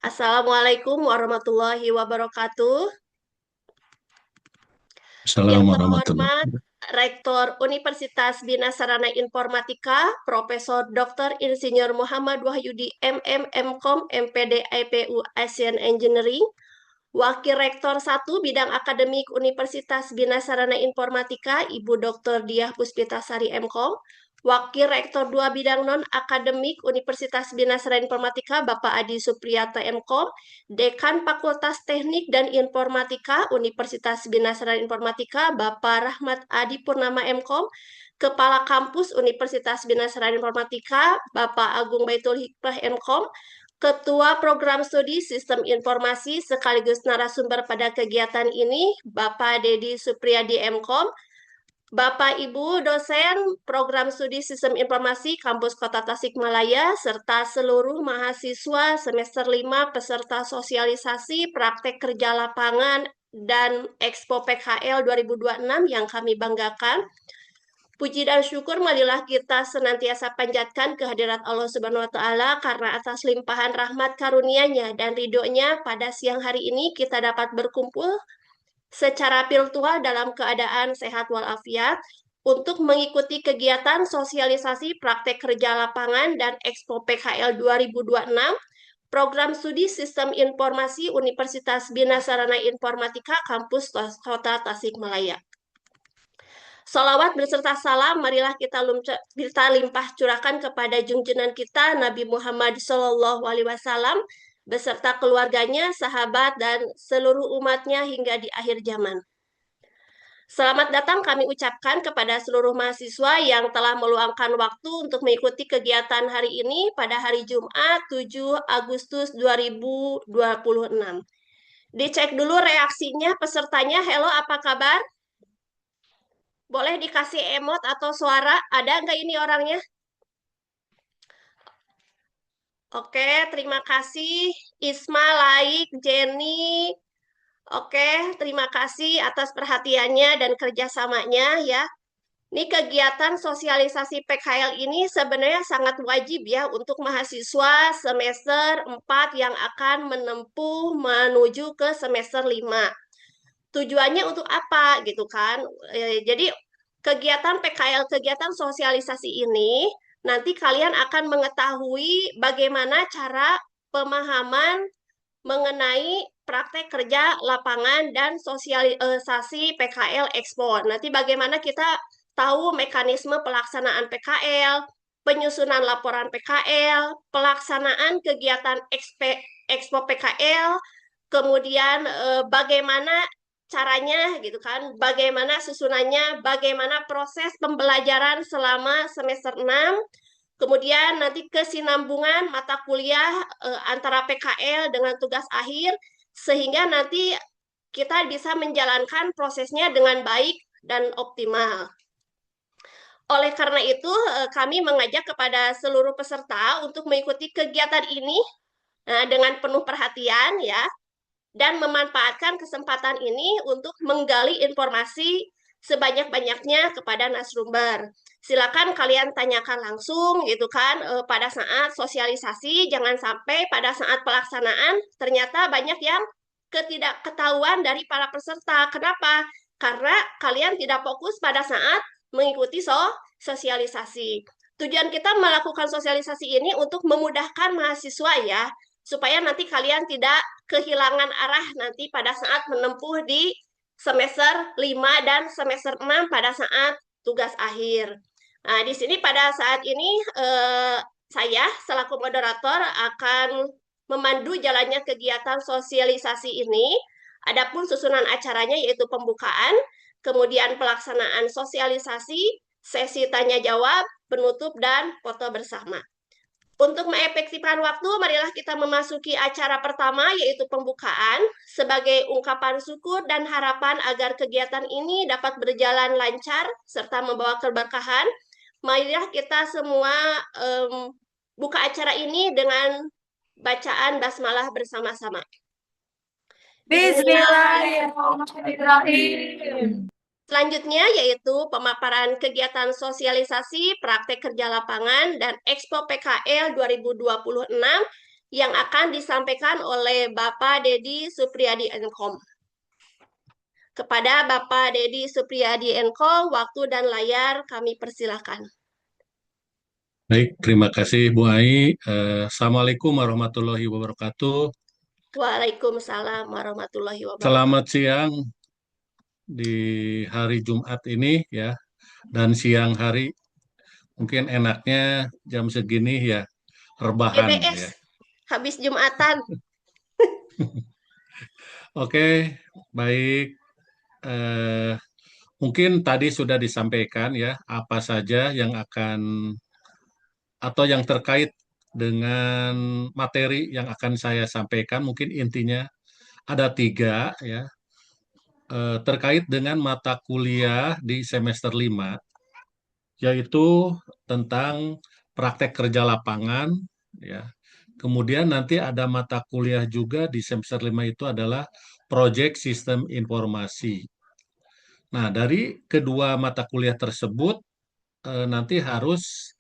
Assalamualaikum warahmatullahi wabarakatuh. Yang Assalamualaikum warahmatullahi terhormat wabarakatuh. Rektor Universitas Bina Sarana Informatika, Profesor Dr. Insinyur Muhammad Wahyudi MM Mkom MPD IPU Asian Engineering, Wakil Rektor 1 Bidang Akademik Universitas Bina Sarana Informatika, Ibu Dr. Diah Puspitasari Mkom, Wakil Rektor 2 Bidang Non-Akademik Universitas Bina Sarana Informatika, Bapak Adi Supriyata Mkom, Dekan Fakultas Teknik dan Informatika Universitas Bina Sarana Informatika, Bapak Rahmat Adi Purnama Mkom, Kepala Kampus Universitas Bina Sarana Informatika, Bapak Agung Baitul Hikmah Mkom, Ketua Program Studi Sistem Informasi sekaligus narasumber pada kegiatan ini, Bapak Dedi Supriyadi Mkom, Bapak Ibu dosen Program Studi Sistem Informasi Kampus Kota Tasikmalaya, serta seluruh mahasiswa semester 5 peserta sosialisasi praktek kerja lapangan dan Expo PKL 2026 yang kami banggakan. Puji dan syukur marilah kita senantiasa panjatkan kehadirat Allah Subhanahu wa taala karena atas limpahan rahmat karunia-Nya dan ridho-Nya pada siang hari ini kita dapat berkumpul secara virtual dalam keadaan sehat walafiat untuk mengikuti kegiatan sosialisasi praktek kerja lapangan dan Expo PKL 2026 Program Studi Sistem Informasi Universitas Bina Sarana Informatika Kampus Kota Tasikmalaya. Salawat beserta salam, marilah kita limpah curahkan kepada junjungan kita Nabi Muhammad SAW beserta keluarganya, sahabat, dan seluruh umatnya hingga di akhir zaman. Selamat datang kami ucapkan kepada seluruh mahasiswa yang telah meluangkan waktu untuk mengikuti kegiatan hari ini pada hari Jumat 7 Agustus 2026. Dicek dulu reaksinya pesertanya. Halo, apa kabar? Boleh dikasih emot atau suara? Ada nggak ini orangnya? Oke, terima kasih. Isma, Laik, Jenny. Oke, terima kasih atas perhatiannya dan kerjasamanya ya. Ini kegiatan sosialisasi PKL ini sebenarnya sangat wajib ya untuk mahasiswa semester 4 yang akan menempuh menuju ke semester 5. Tujuannya untuk apa gitu kan? Jadi kegiatan PKL, kegiatan sosialisasi ini nanti kalian akan mengetahui bagaimana cara pemahaman mengenai praktek kerja lapangan dan sosialisasi PKL Expo. Nanti bagaimana kita tahu mekanisme pelaksanaan PKL, penyusunan laporan PKL, pelaksanaan kegiatan Expo PKL, kemudian bagaimana caranya gitu kan, bagaimana susunannya, bagaimana proses pembelajaran selama semester 6, kemudian nanti kesinambungan mata kuliah antara PKL dengan tugas akhir, sehingga nanti kita bisa menjalankan prosesnya dengan baik dan optimal. Oleh karena itu, kami mengajak kepada seluruh peserta untuk mengikuti kegiatan ini dengan penuh perhatian ya, dan memanfaatkan kesempatan ini untuk menggali informasi sebanyak-banyaknya kepada narasumber. Silakan kalian tanyakan langsung gitu kan pada saat sosialisasi, jangan sampai pada saat pelaksanaan ternyata banyak yang ketidakketahuan dari para peserta. Kenapa? Karena kalian tidak fokus pada saat mengikuti sosialisasi. Tujuan kita melakukan sosialisasi ini untuk memudahkan mahasiswa ya, supaya nanti kalian tidak kehilangan arah nanti pada saat menempuh di semester 5 dan semester 6 pada saat tugas akhir. Nah, di sini pada saat ini saya selaku moderator akan memandu jalannya kegiatan sosialisasi ini. Adapun susunan acaranya yaitu pembukaan, kemudian pelaksanaan sosialisasi, sesi tanya jawab, penutup, dan foto bersama. Untuk mengefektifkan waktu, marilah kita memasuki acara pertama, yaitu pembukaan, sebagai ungkapan syukur dan harapan agar kegiatan ini dapat berjalan lancar serta membawa keberkahan. Marilah kita semua buka acara ini dengan bacaan basmalah bersama-sama. Bismillahirrahmanirrahim. Selanjutnya yaitu pemaparan kegiatan sosialisasi praktek kerja lapangan dan Expo PKL 2026 yang akan disampaikan oleh Bapak Dedi Supriyadi Enkom. Kepada Bapak Dedi Supriyadi Enkom, waktu dan layar kami persilahkan. Baik, terima kasih Bu Ai. Assalamualaikum warahmatullahi wabarakatuh. Waalaikumsalam warahmatullahi Selamat wabarakatuh. siang di hari Jumat ini ya, dan siang hari mungkin enaknya jam segini ya, rebahan GBS, ya. habis Jumatan. Oke, baik. Eh, Mungkin tadi sudah disampaikan ya, apa saja yang akan atau yang terkait dengan materi yang akan saya sampaikan. Mungkin intinya ada tiga ya. Terkait dengan mata kuliah di semester 5, yaitu tentang praktek kerja lapangan, ya. Kemudian nanti ada mata kuliah juga di semester 5 itu adalah proyek sistem informasi. Nah, dari kedua mata kuliah tersebut nanti harus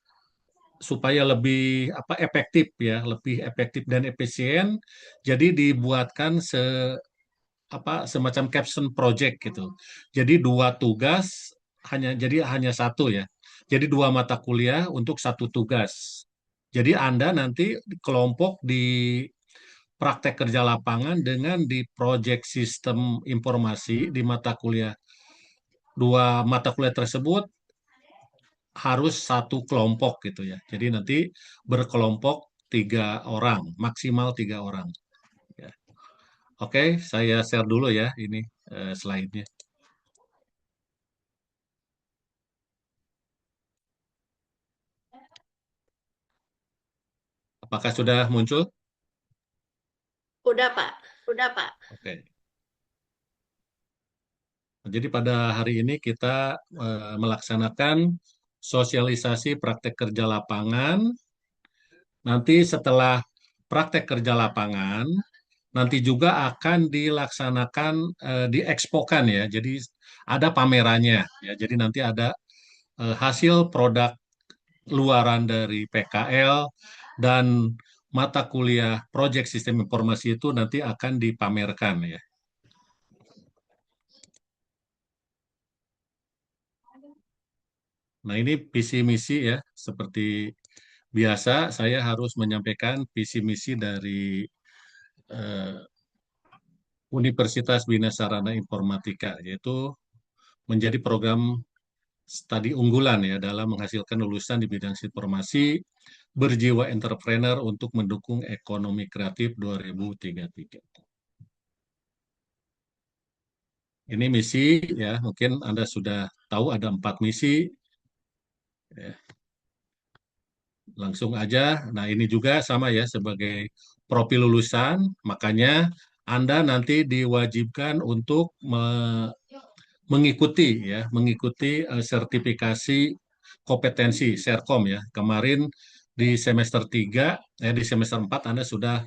supaya lebih efektif ya, lebih efektif dan efisien, jadi dibuatkan semacam caption project gitu. Jadi dua tugas hanya satu ya. Jadi dua mata kuliah untuk satu tugas. Jadi Anda nanti kelompok di praktek kerja lapangan dengan di project sistem informasi di mata kuliah. Dua mata kuliah tersebut harus satu kelompok gitu ya. Jadi nanti berkelompok 3 orang, maksimal 3 orang. Ya. Oke, saya share dulu ya ini slide-nya. Apakah sudah muncul? Udah, Pak. Udah, Pak. Oke. Jadi pada hari ini kita melaksanakan sosialisasi praktek kerja lapangan. Nanti setelah praktek kerja lapangan, nanti juga akan dilaksanakan diekspokan ya. Jadi ada pamerannya ya. Jadi nanti ada hasil produk luaran dari PKL dan mata kuliah proyek sistem informasi itu nanti akan dipamerkan ya. Nah, ini visi misi ya, seperti biasa saya harus menyampaikan visi misi dari eh, Universitas Bina Sarana Informatika, yaitu menjadi program studi unggulan ya dalam menghasilkan lulusan di bidang informasi berjiwa entrepreneur untuk mendukung ekonomi kreatif 2033. Ini misi ya, mungkin Anda sudah tahu ada 4 misi. Ya, langsung aja. Nah, ini juga sama ya sebagai profil lulusan, makanya Anda nanti diwajibkan untuk mengikuti sertifikasi kompetensi Serkom ya. Kemarin di semester 3, di semester 4 Anda sudah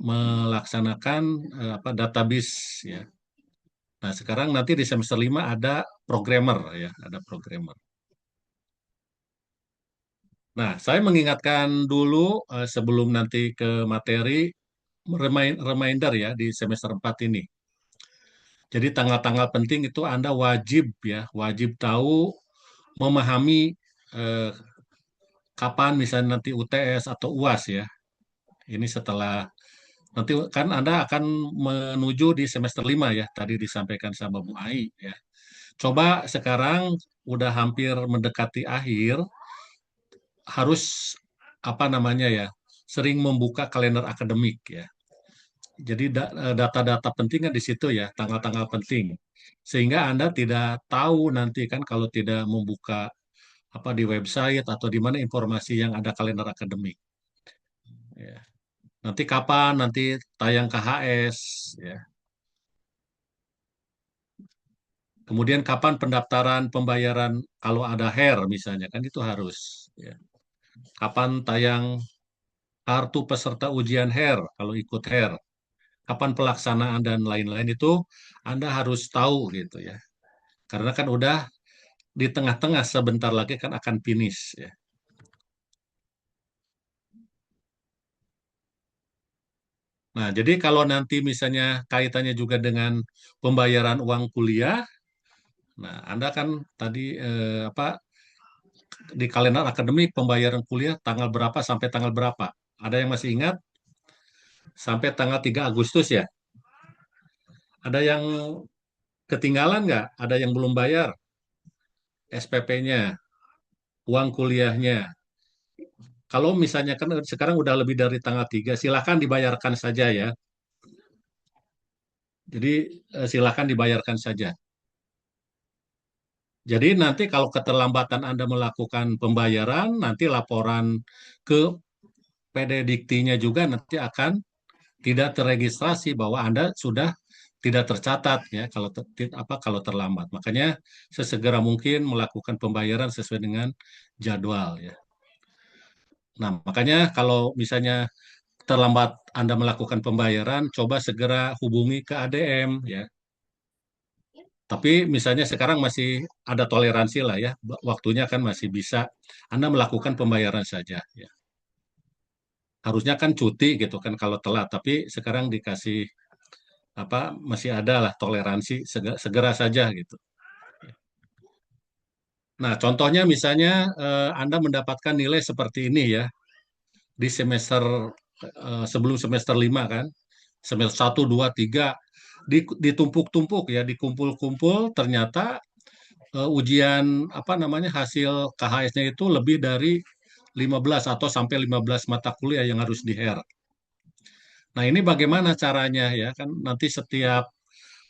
melaksanakan database ya. Nah, sekarang nanti di semester 5 ada programmer ya, ada programmer. Nah, saya mengingatkan dulu sebelum nanti ke materi, reminder ya di semester 4 ini. Jadi tanggal-tanggal penting itu Anda wajib tahu, memahami eh, kapan misalnya nanti UTS atau UAS ya. Ini setelah nanti kan Anda akan menuju di semester 5 ya, tadi disampaikan sama Bu Ai ya. Coba sekarang udah hampir mendekati akhir, harus apa namanya ya, sering membuka kalender akademik ya. Jadi data-data penting kan di situ ya, tanggal-tanggal penting. Sehingga Anda tidak tahu nanti kan kalau tidak membuka di website atau di mana informasi yang ada kalender akademik. Ya. Nanti kapan nanti tayang KHS ya. Kemudian kapan pendaftaran pembayaran kalau ada HER misalnya kan itu harus ya. Kapan tayang kartu peserta ujian HER kalau ikut HER. Kapan pelaksanaan dan lain-lain itu Anda harus tahu gitu ya. Karena kan udah di tengah-tengah sebentar lagi kan akan finish ya. Nah, jadi kalau nanti misalnya kaitannya juga dengan pembayaran uang kuliah, nah Anda kan tadi apa di kalender akademik pembayaran kuliah tanggal berapa sampai tanggal berapa? Ada yang masih ingat? Sampai tanggal 3 Agustus ya? Ada yang ketinggalan nggak? Ada yang belum bayar SPP-nya, uang kuliahnya. Kalau misalnya kan sekarang udah lebih dari tanggal 3, silakan dibayarkan saja ya. Jadi silakan dibayarkan saja. Jadi nanti kalau keterlambatan Anda melakukan pembayaran, nanti laporan ke PD Diktinya juga nanti akan tidak terregistrasi bahwa Anda sudah tidak tercatat ya kalau kalau terlambat. Makanya sesegera mungkin melakukan pembayaran sesuai dengan jadwal ya. Nah, makanya kalau misalnya terlambat Anda melakukan pembayaran, coba segera hubungi ke ADM ya. Tapi misalnya sekarang masih ada toleransi lah ya, waktunya kan masih bisa Anda melakukan pembayaran saja ya. Harusnya kan cuti gitu kan kalau telat, tapi sekarang dikasih apa masih ada lah toleransi segera saja gitu. Nah, contohnya misalnya Anda mendapatkan nilai seperti ini ya di semester sebelum semester 5 kan. Semester 1, 2, 3 ditumpuk-tumpuk ya, dikumpul-kumpul ternyata ujian apa namanya hasil KHS-nya itu lebih dari 15 atau sampai 15 mata kuliah yang harus di-HER. Nah, ini bagaimana caranya ya kan nanti setiap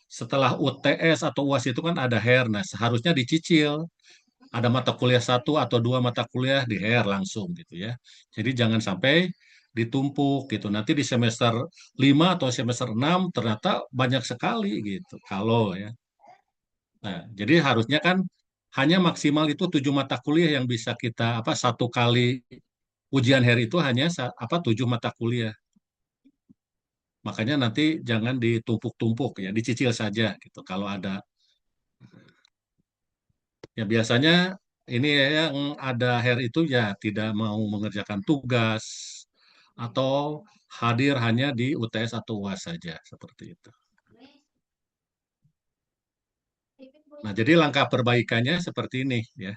setelah UTS atau UAS itu kan ada HER. Nah, seharusnya dicicil. Ada mata kuliah satu atau dua mata kuliah di HER langsung gitu ya. Jadi jangan sampai ditumpuk gitu. Nanti di semester 5 atau semester 6 ternyata banyak sekali gitu. Kalau ya. Nah, jadi harusnya kan hanya maksimal itu 7 mata kuliah yang bisa kita apa satu kali ujian HER itu hanya apa 7 mata kuliah. Makanya nanti jangan ditumpuk-tumpuk ya, dicicil saja gitu. Kalau ada ya biasanya ini ya, yang ada HER itu ya tidak mau mengerjakan tugas atau hadir hanya di UTS atau UAS saja seperti itu. Nah, jadi langkah perbaikannya seperti ini ya.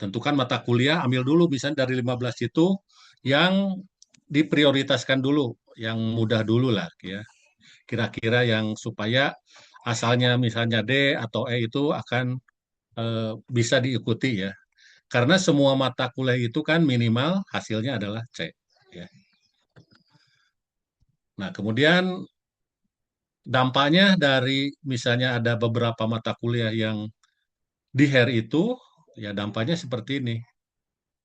Tentukan mata kuliah, ambil dulu misalnya dari 15 itu yang diprioritaskan dulu, yang mudah dulu lah ya. Kira-kira yang supaya asalnya misalnya D atau E itu akan bisa diikuti ya. Karena semua mata kuliah itu kan minimal hasilnya adalah C. Ya. Nah, kemudian dampaknya dari misalnya ada beberapa mata kuliah yang di HER itu, ya dampaknya seperti ini.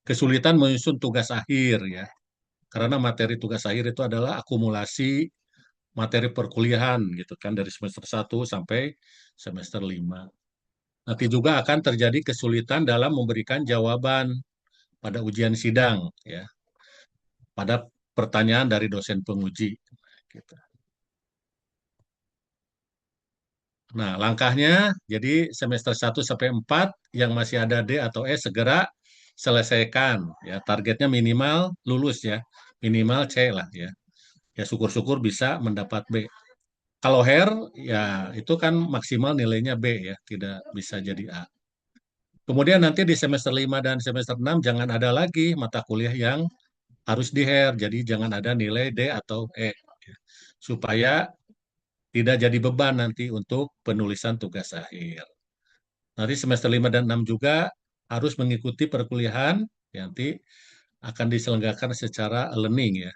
Kesulitan menyusun tugas akhir ya. Karena materi tugas akhir itu adalah akumulasi materi perkuliahan gitu kan dari semester 1 sampai semester 5. Nanti juga akan terjadi kesulitan dalam memberikan jawaban pada ujian sidang ya, pada pertanyaan dari dosen penguji gitu. Nah, langkahnya jadi semester 1 sampai 4 yang masih ada D atau E segera selesaikan ya. Targetnya minimal lulus ya. Minimal C lah ya. Ya syukur-syukur bisa mendapat B. Kalau HER ya itu kan maksimal nilainya B ya, tidak bisa jadi A. Kemudian nanti di semester 5 dan semester 6 jangan ada lagi mata kuliah yang harus di HER. Jadi jangan ada nilai D atau E ya. Supaya tidak jadi beban nanti untuk penulisan tugas akhir. Nanti semester 5 dan 6 juga harus mengikuti perkuliahan yang nanti akan diselenggarakan secara learning ya.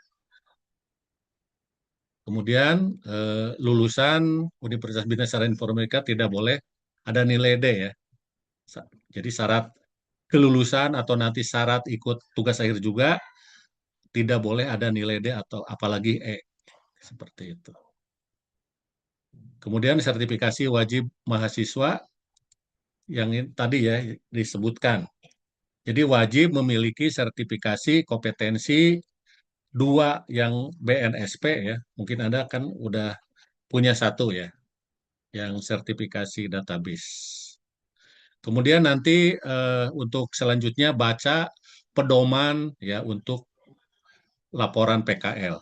Kemudian lulusan Universitas Bina Secara Informatika tidak boleh ada nilai D ya. Jadi syarat kelulusan atau nanti syarat ikut tugas akhir juga tidak boleh ada nilai D atau apalagi E seperti itu. Kemudian sertifikasi wajib mahasiswa yang tadi ya disebutkan. Jadi wajib memiliki sertifikasi kompetensi dua yang BNSP ya. Mungkin Anda kan udah punya satu ya, yang sertifikasi database. Kemudian nanti untuk selanjutnya baca pedoman ya untuk laporan PKL.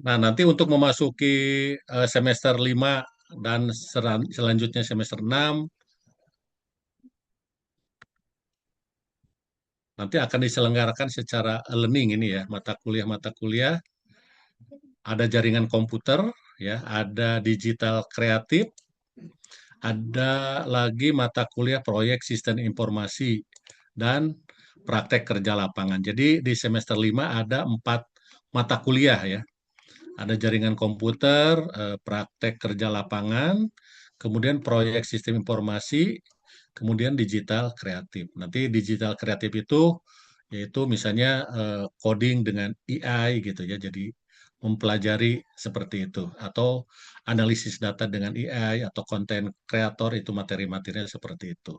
Nah, nanti untuk memasuki semester 5 dan selanjutnya semester 6, nanti akan diselenggarakan secara learning ini ya, mata kuliah, ada jaringan komputer, ya, ada digital kreatif, ada lagi mata kuliah proyek sistem informasi dan praktek kerja lapangan. Jadi di semester 5 ada 4 mata kuliah ya. Ada jaringan komputer, praktek kerja lapangan, kemudian proyek sistem informasi, kemudian digital kreatif. Nanti digital kreatif itu yaitu misalnya coding dengan AI gitu ya. Jadi mempelajari seperti itu atau analisis data dengan AI atau konten kreator itu materi-materinya seperti itu.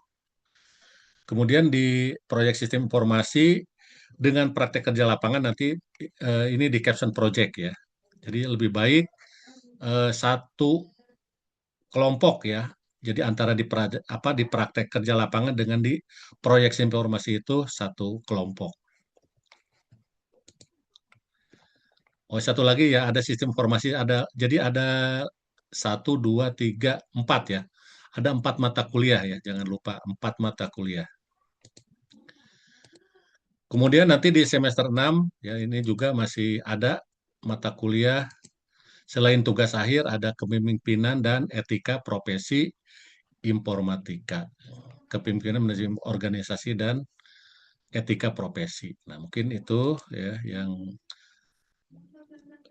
Kemudian di proyek sistem informasi dengan praktek kerja lapangan nanti ini di caption project ya. Jadi lebih baik satu kelompok ya. Jadi antara di praktek kerja lapangan dengan di proyek informasi itu satu kelompok. Oh, satu lagi ya, ada sistem informasi, jadi ada satu, dua, tiga, empat ya. Ada 4 mata kuliah ya, jangan lupa 4 mata kuliah. Kemudian nanti di semester 6 ya ini juga masih ada mata kuliah selain tugas akhir ada kepemimpinan dan etika profesi informatika. Kepemimpinan manajemen organisasi dan etika profesi. Nah, mungkin itu ya yang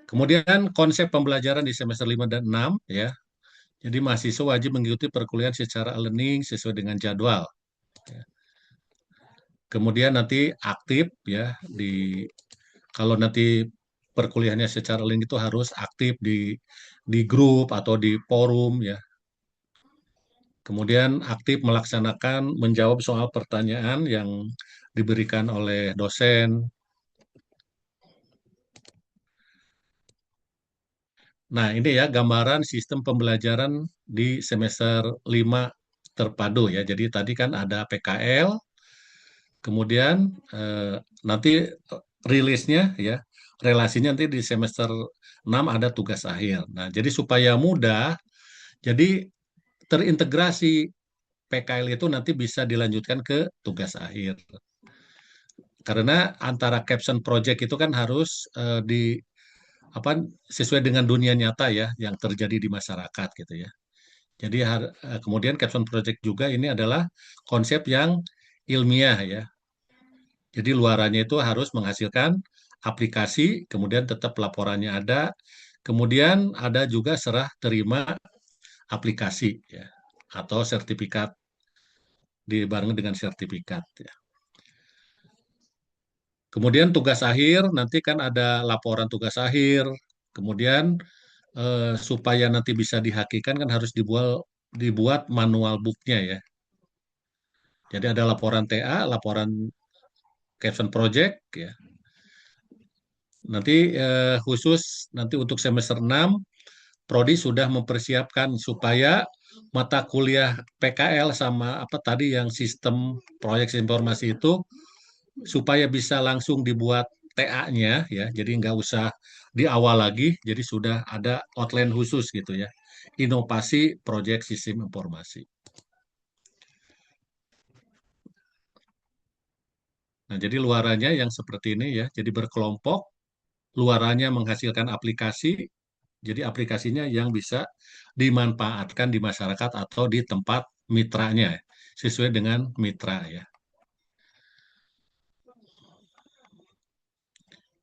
kemudian konsep pembelajaran di semester 5 dan 6 ya. Jadi mahasiswa wajib mengikuti perkuliahan secara learning sesuai dengan jadwal. Ya. Kemudian nanti aktif ya kalau nanti perkuliahannya secara learning itu harus aktif di grup atau di forum ya. Kemudian aktif melaksanakan menjawab soal pertanyaan yang diberikan oleh dosen. Nah, ini ya gambaran sistem pembelajaran di semester 5 terpadu ya. Jadi tadi kan ada PKL, kemudian nanti rilisnya ya, relasinya nanti di semester 6 ada tugas akhir. Nah, jadi supaya mudah, jadi terintegrasi PKL itu nanti bisa dilanjutkan ke tugas akhir. Karena antara caption project itu kan harus apa sesuai dengan dunia nyata ya yang terjadi di masyarakat gitu ya. Jadi kemudian caption project juga ini adalah konsep yang ilmiah ya. Jadi luarannya itu harus menghasilkan aplikasi, kemudian tetap laporannya ada, kemudian ada juga serah terima aplikasi ya atau sertifikat dibareng dengan sertifikat ya. Kemudian tugas akhir nanti kan ada laporan tugas akhir, kemudian supaya nanti bisa dihakikan kan harus dibuat manual booknya ya. Jadi ada laporan TA, laporan caption project ya. Nanti khusus nanti untuk semester 6 Prodi sudah mempersiapkan supaya mata kuliah PKL sama apa tadi yang sistem proyek informasi itu supaya bisa langsung dibuat TA-nya ya. Jadi nggak usah di awal lagi, jadi sudah ada outline khusus gitu ya. Inovasi proyek sistem informasi. Nah, jadi luarannya yang seperti ini ya. Jadi berkelompok, luarannya menghasilkan aplikasi, jadi aplikasinya yang bisa dimanfaatkan di masyarakat atau di tempat mitranya, sesuai dengan mitra ya.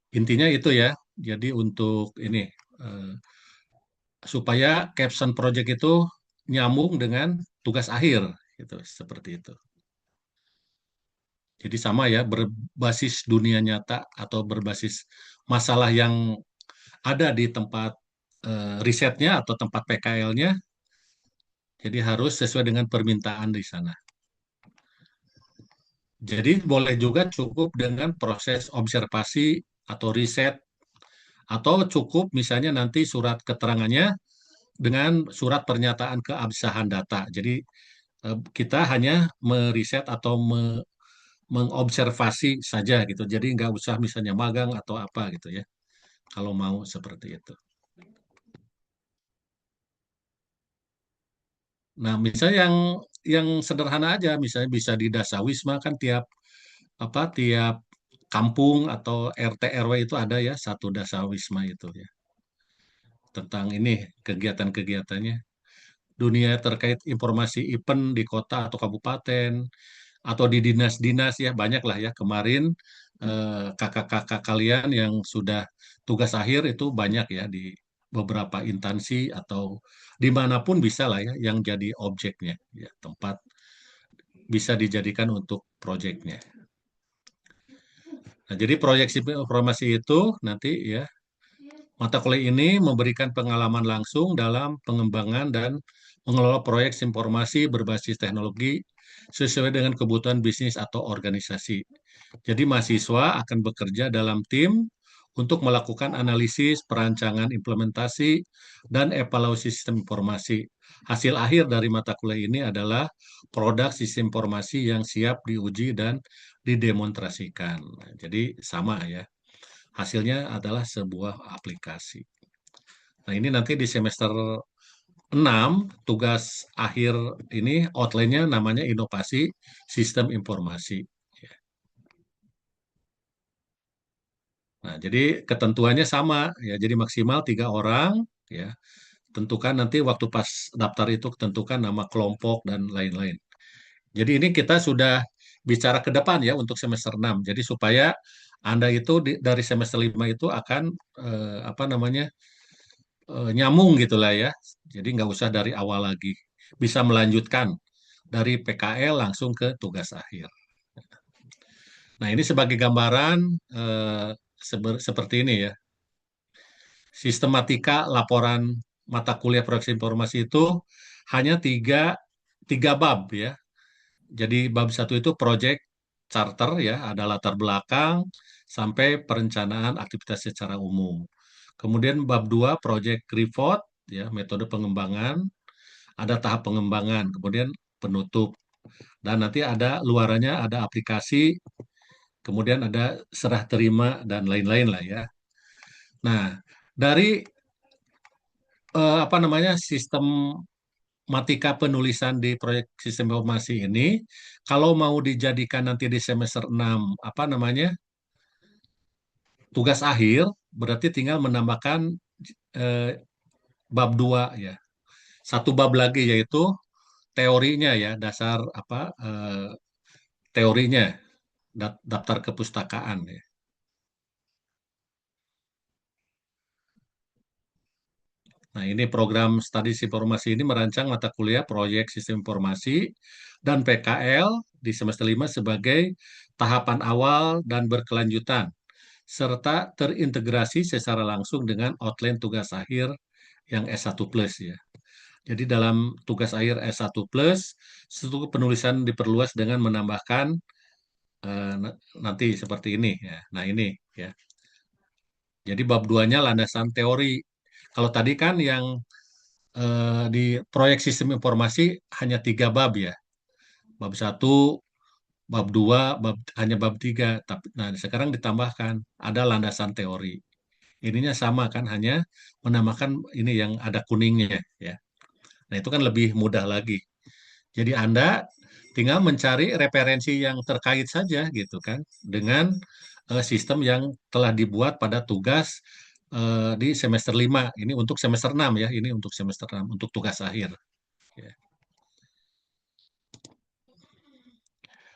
Intinya itu ya. Jadi untuk ini eh, supaya caption project itu nyambung dengan tugas akhir gitu, seperti itu. Jadi sama ya, berbasis dunia nyata atau berbasis masalah yang ada di tempat risetnya atau tempat PKL-nya, jadi harus sesuai dengan permintaan di sana. Jadi boleh juga cukup dengan proses observasi atau riset, atau cukup misalnya nanti surat keterangannya dengan surat pernyataan keabsahan data. Jadi Kita hanya meriset atau mengobservasi saja gitu. Jadi nggak usah misalnya magang atau apa gitu ya. Kalau mau seperti itu. Nah, misalnya yang sederhana aja, misalnya bisa di Dasawisma kan tiap kampung atau RT RW itu ada ya satu Dasawisma itu ya. Tentang ini kegiatan-kegiatannya. Dunia terkait informasi event di kota atau kabupaten atau di dinas-dinas ya banyak lah ya kemarin kakak-kakak kalian yang sudah tugas akhir itu banyak ya di beberapa instansi atau dimanapun bisa lah ya yang jadi objeknya ya tempat bisa dijadikan untuk proyeknya. Nah, jadi proyeksi informasi itu nanti ya mata kuliah ini memberikan pengalaman langsung dalam pengembangan dan mengelola proyek informasi berbasis teknologi sesuai dengan kebutuhan bisnis atau organisasi. Jadi mahasiswa akan bekerja dalam tim untuk melakukan analisis, perancangan implementasi, dan evaluasi sistem informasi. Hasil akhir dari mata kuliah ini adalah produk sistem informasi yang siap diuji dan didemonstrasikan. Nah, jadi sama ya, hasilnya adalah sebuah aplikasi. Nah, ini nanti di semester 6 tugas akhir ini outline-nya namanya inovasi sistem informasi. Nah, jadi ketentuannya sama ya. Jadi maksimal 3 orang ya. Tentukan nanti waktu pas daftar itu tentukan nama kelompok dan lain-lain. Jadi ini kita sudah bicara ke depan ya untuk semester 6. Jadi supaya Anda itu dari semester 5 itu akan apa namanya nyambung gitulah ya. Jadi nggak usah dari awal lagi. Bisa melanjutkan dari PKL langsung ke tugas akhir. Nah, ini sebagai gambaran seperti ini ya. Sistematika laporan mata kuliah proyeksi informasi itu hanya tiga bab ya. Jadi bab satu itu project charter ya, ada latar belakang sampai perencanaan aktivitas secara umum. Kemudian bab 2 project report ya, metode pengembangan, ada tahap pengembangan, kemudian penutup. Dan nanti ada luarannya ada aplikasi, kemudian ada serah terima dan lain-lain lah ya. Nah, dari apa namanya sistem matika penulisan di proyek sistem informasi ini, kalau mau dijadikan nanti di semester 6 apa namanya tugas akhir, berarti tinggal menambahkan eh, bab 2 ya. Satu bab lagi yaitu teorinya ya, dasar apa teorinya, daftar kepustakaan ya. Nah, ini program studi informasi ini merancang mata kuliah proyek sistem informasi dan PKL di semester 5 sebagai tahapan awal dan berkelanjutan, serta terintegrasi secara langsung dengan outline tugas akhir yang S1 plus ya. Jadi dalam tugas akhir S1 plus, struktur penulisan diperluas dengan menambahkan eh, nanti seperti ini ya. Nah ini ya. Jadi bab 2-nya landasan teori. Kalau tadi kan yang di proyek sistem informasi hanya 3 bab ya. Bab satu, bab 2, hanya bab 3. Tapi, nah sekarang ditambahkan ada landasan teori. Ininya sama kan, hanya menambahkan ini yang ada kuningnya ya. Nah itu kan lebih mudah lagi. Jadi Anda tinggal mencari referensi yang terkait saja gitu kan dengan sistem yang telah dibuat pada tugas di semester 5. Ini untuk semester 6 ya, ini untuk semester 6 untuk tugas akhir. Ya.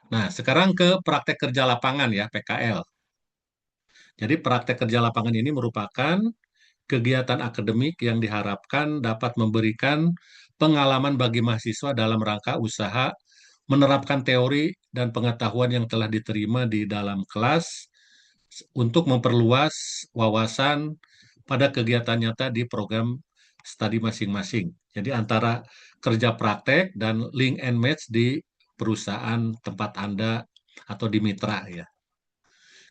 Nah, sekarang ke praktek kerja lapangan ya, PKL. Jadi praktek kerja lapangan ini merupakan kegiatan akademik yang diharapkan dapat memberikan pengalaman bagi mahasiswa dalam rangka usaha menerapkan teori dan pengetahuan yang telah diterima di dalam kelas untuk memperluas wawasan pada kegiatan nyata di program studi masing-masing. Jadi antara kerja praktek dan link and match di perusahaan tempat Anda atau di mitra ya.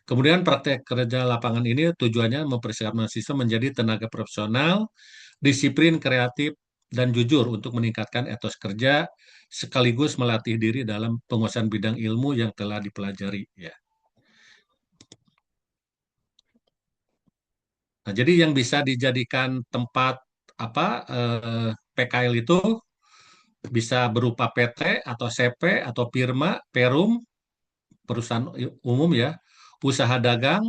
Kemudian praktek kerja lapangan ini tujuannya mempersiapkan mahasiswa menjadi tenaga profesional, disiplin, kreatif, dan jujur untuk meningkatkan etos kerja sekaligus melatih diri dalam penguasaan bidang ilmu yang telah dipelajari ya. Nah, jadi yang bisa dijadikan tempat apa PKL itu bisa berupa PT atau CP atau firma, Perum, perusahaan umum ya, usaha dagang,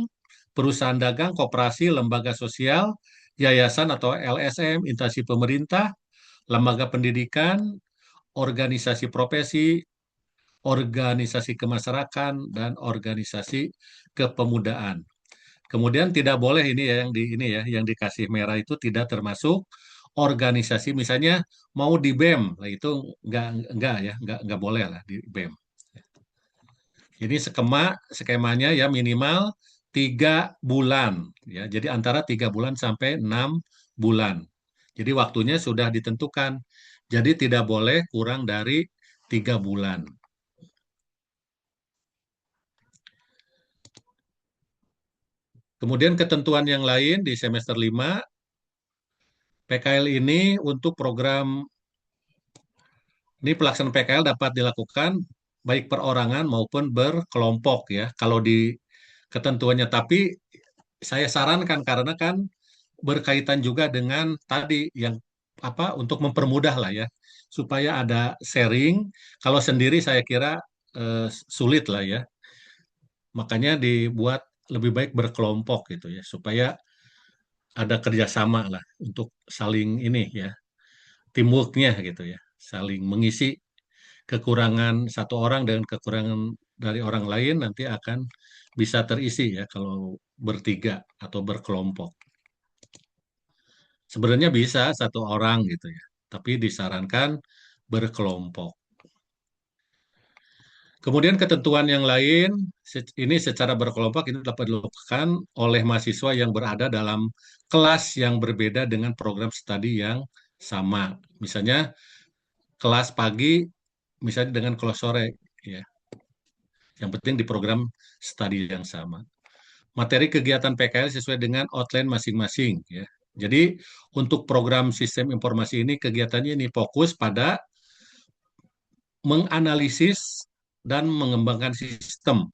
perusahaan dagang, koperasi, lembaga sosial, yayasan atau LSM, instansi pemerintah, lembaga pendidikan, organisasi profesi, organisasi kemasyarakatan, dan organisasi kepemudaan. Kemudian tidak boleh ini ya yang di ini ya yang dikasih merah itu tidak termasuk organisasi misalnya mau di BEM, nah itu enggak ya enggak boleh lah di BEM. Jadi skemanya ya minimal 3 bulan ya. Jadi antara 3 bulan sampai 6 bulan. Jadi waktunya sudah ditentukan. Jadi tidak boleh kurang dari 3 bulan. Kemudian ketentuan yang lain di semester 5 PKL ini untuk program ini pelaksanaan PKL dapat dilakukan baik perorangan maupun berkelompok ya. Kalau di ketentuannya, tapi saya sarankan karena kan berkaitan juga dengan tadi yang apa untuk mempermudah lah ya, supaya ada sharing. Kalau sendiri saya kira sulit lah ya. Makanya dibuat lebih baik berkelompok gitu ya, supaya ada kerjasama lah untuk saling ini ya, teamworknya gitu ya, saling mengisi kekurangan satu orang dengan kekurangan dari orang lain nanti akan bisa terisi ya kalau bertiga atau berkelompok. Sebenarnya bisa satu orang gitu ya, tapi disarankan berkelompok. Kemudian ketentuan yang lain, ini secara berkelompok ini dapat dilakukan oleh mahasiswa yang berada dalam kelas yang berbeda dengan program studi yang sama. Misalnya kelas pagi, misalnya dengan kelas sore, ya. Yang penting di program studi yang sama. Materi kegiatan PKL sesuai dengan outline masing-masing, ya. Jadi untuk program sistem informasi ini kegiatannya ini fokus pada menganalisis dan mengembangkan sistem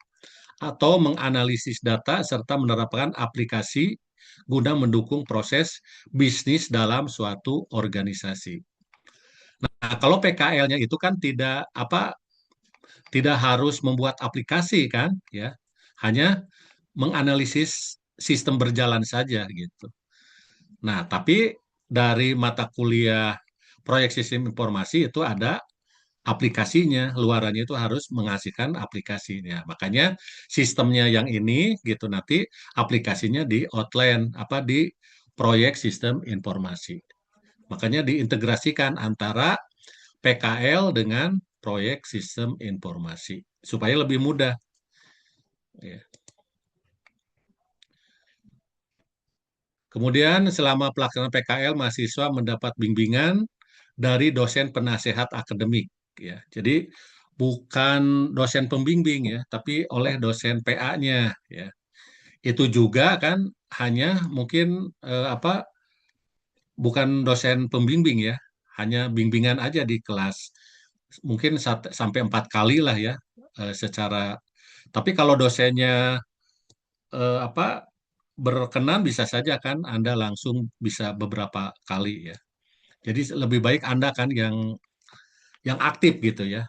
atau menganalisis data serta menerapkan aplikasi guna mendukung proses bisnis dalam suatu organisasi. Nah, kalau PKL-nya itu kan tidak harus membuat aplikasi kan, ya. Hanya menganalisis sistem berjalan saja gitu. Nah, tapi dari mata kuliah proyek sistem informasi itu ada aplikasinya, luarannya itu harus menghasilkan aplikasinya. Makanya sistemnya yang ini gitu nanti aplikasinya di outline apa di proyek sistem informasi. Makanya diintegrasikan antara PKL dengan proyek sistem informasi supaya lebih mudah. Ya. Kemudian selama pelaksanaan PKL mahasiswa mendapat bimbingan dari dosen penasehat akademik ya. Jadi bukan dosen pembimbing ya, tapi oleh dosen PA-nya ya. Itu juga kan hanya mungkin bukan dosen pembimbing ya, hanya bimbingan aja di kelas. Mungkin sampai 4 kali lah ya secara. Tapi kalau dosennya apa berkenan bisa saja kan Anda langsung bisa beberapa kali ya. Jadi lebih baik Anda kan yang aktif gitu ya.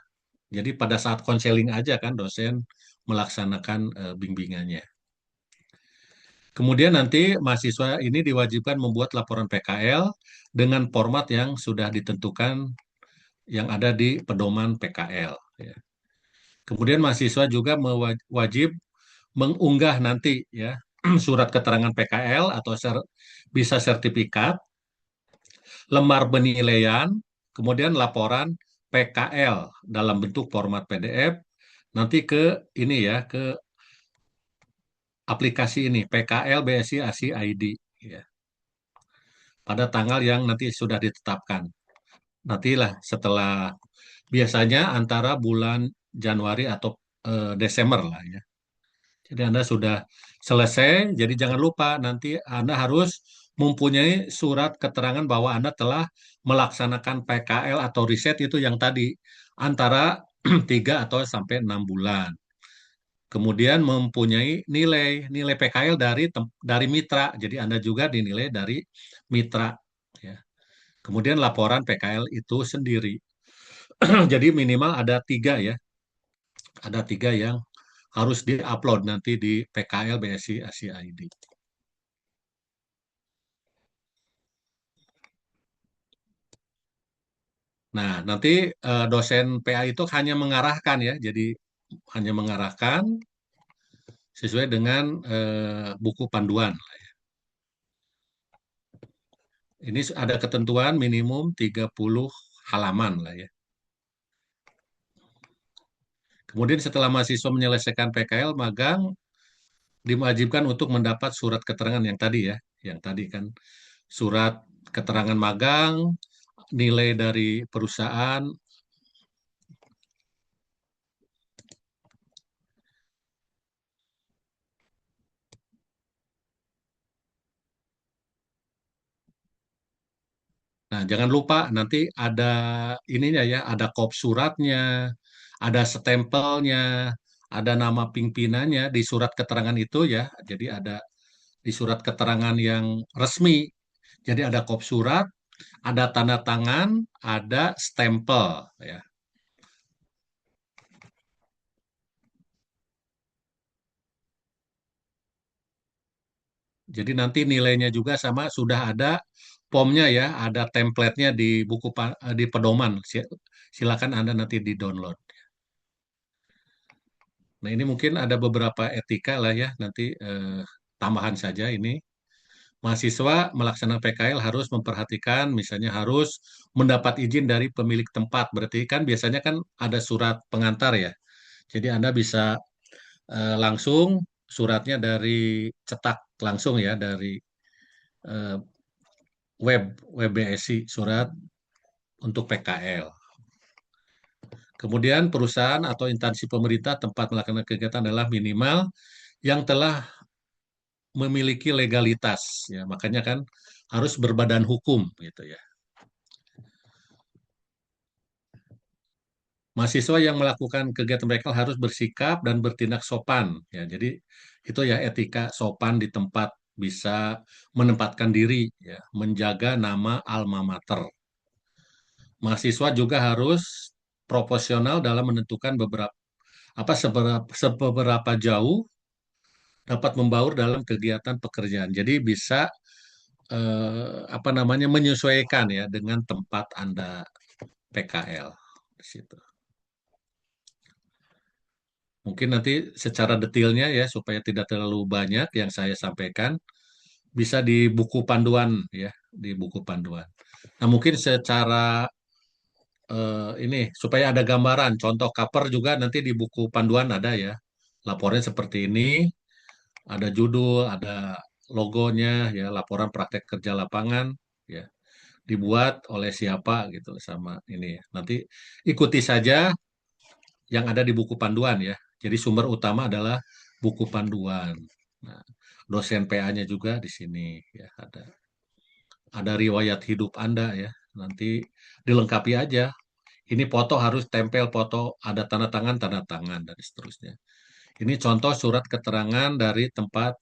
Jadi pada saat konseling aja kan dosen melaksanakan bimbingannya. Kemudian nanti mahasiswa ini diwajibkan membuat laporan PKL dengan format yang sudah ditentukan yang ada di pedoman PKL. Ya. Kemudian mahasiswa juga wajib mengunggah nanti ya surat keterangan PKL atau bisa sertifikat, lembar penilaian, kemudian laporan PKL dalam bentuk format PDF nanti ke ini ya ke aplikasi ini PKL BSI ASI ID ya. Pada tanggal yang nanti sudah ditetapkan. Nantilah setelah biasanya antara bulan Januari atau Desember lah ya. Jadi Anda sudah selesai, jadi jangan lupa nanti Anda harus mempunyai surat keterangan bahwa Anda telah melaksanakan PKL atau riset itu yang tadi antara 3 atau sampai 6 bulan. Kemudian mempunyai nilai PKL dari mitra. Jadi Anda juga dinilai dari mitra, ya. Kemudian laporan PKL itu sendiri. Jadi minimal ada 3 ya, ada 3 yang harus diupload nanti di PKL BSI Asia ID. Nah, nanti dosen PA itu hanya mengarahkan ya, jadi hanya mengarahkan sesuai dengan buku panduan. Ini ada ketentuan minimum 30 halaman lah ya. Kemudian setelah mahasiswa menyelesaikan PKL, magang diwajibkan untuk mendapat surat keterangan yang tadi ya, yang tadi kan surat keterangan magang, nilai dari perusahaan. Nah, jangan lupa nanti ada ininya ya, ada kop suratnya, ada stempelnya, ada nama pimpinannya di surat keterangan itu ya. Jadi ada di surat keterangan yang resmi. Jadi ada kop surat, ada tanda tangan, ada stempel ya. Jadi nanti nilainya juga sama sudah ada POM-nya ya, ada template-nya di di pedoman. Silakan Anda nanti di-download. Nah, ini mungkin ada beberapa etika lah ya, nanti tambahan saja ini. Mahasiswa melaksanakan PKL harus memperhatikan, misalnya harus mendapat izin dari pemilik tempat. Berarti kan biasanya kan ada surat pengantar ya. Jadi Anda bisa langsung suratnya dari cetak langsung ya, dari eh, web BSI, surat untuk PKL. Kemudian perusahaan atau instansi pemerintah tempat melakukan kegiatan adalah minimal yang telah memiliki legalitas ya, makanya kan harus berbadan hukum gitu ya. Mahasiswa yang melakukan kegiatan mereka harus bersikap dan bertindak sopan ya. Jadi itu ya etika sopan di tempat, bisa menempatkan diri ya, menjaga nama alma mater. Mahasiswa juga harus proporsional dalam menentukan seberapa jauh dapat membaur dalam kegiatan pekerjaan. Jadi bisa apa namanya menyesuaikan ya dengan tempat Anda PKL di situ. Mungkin nanti secara detailnya ya supaya tidak terlalu banyak yang saya sampaikan bisa di buku panduan ya, di buku panduan. Nah, mungkin secara ini supaya ada gambaran contoh cover juga nanti di buku panduan ada ya. Laporannya seperti ini, ada judul, ada logonya ya, laporan praktek kerja lapangan ya. Dibuat oleh siapa gitu sama ini ya. Nanti ikuti saja yang ada di buku panduan ya. Jadi sumber utama adalah buku panduan. Nah, dosen PA-nya juga di sini ya ada. Ada riwayat hidup Anda ya. Nanti dilengkapi aja. Ini foto harus tempel foto, ada tanda tangan dan seterusnya. Ini contoh surat keterangan dari tempat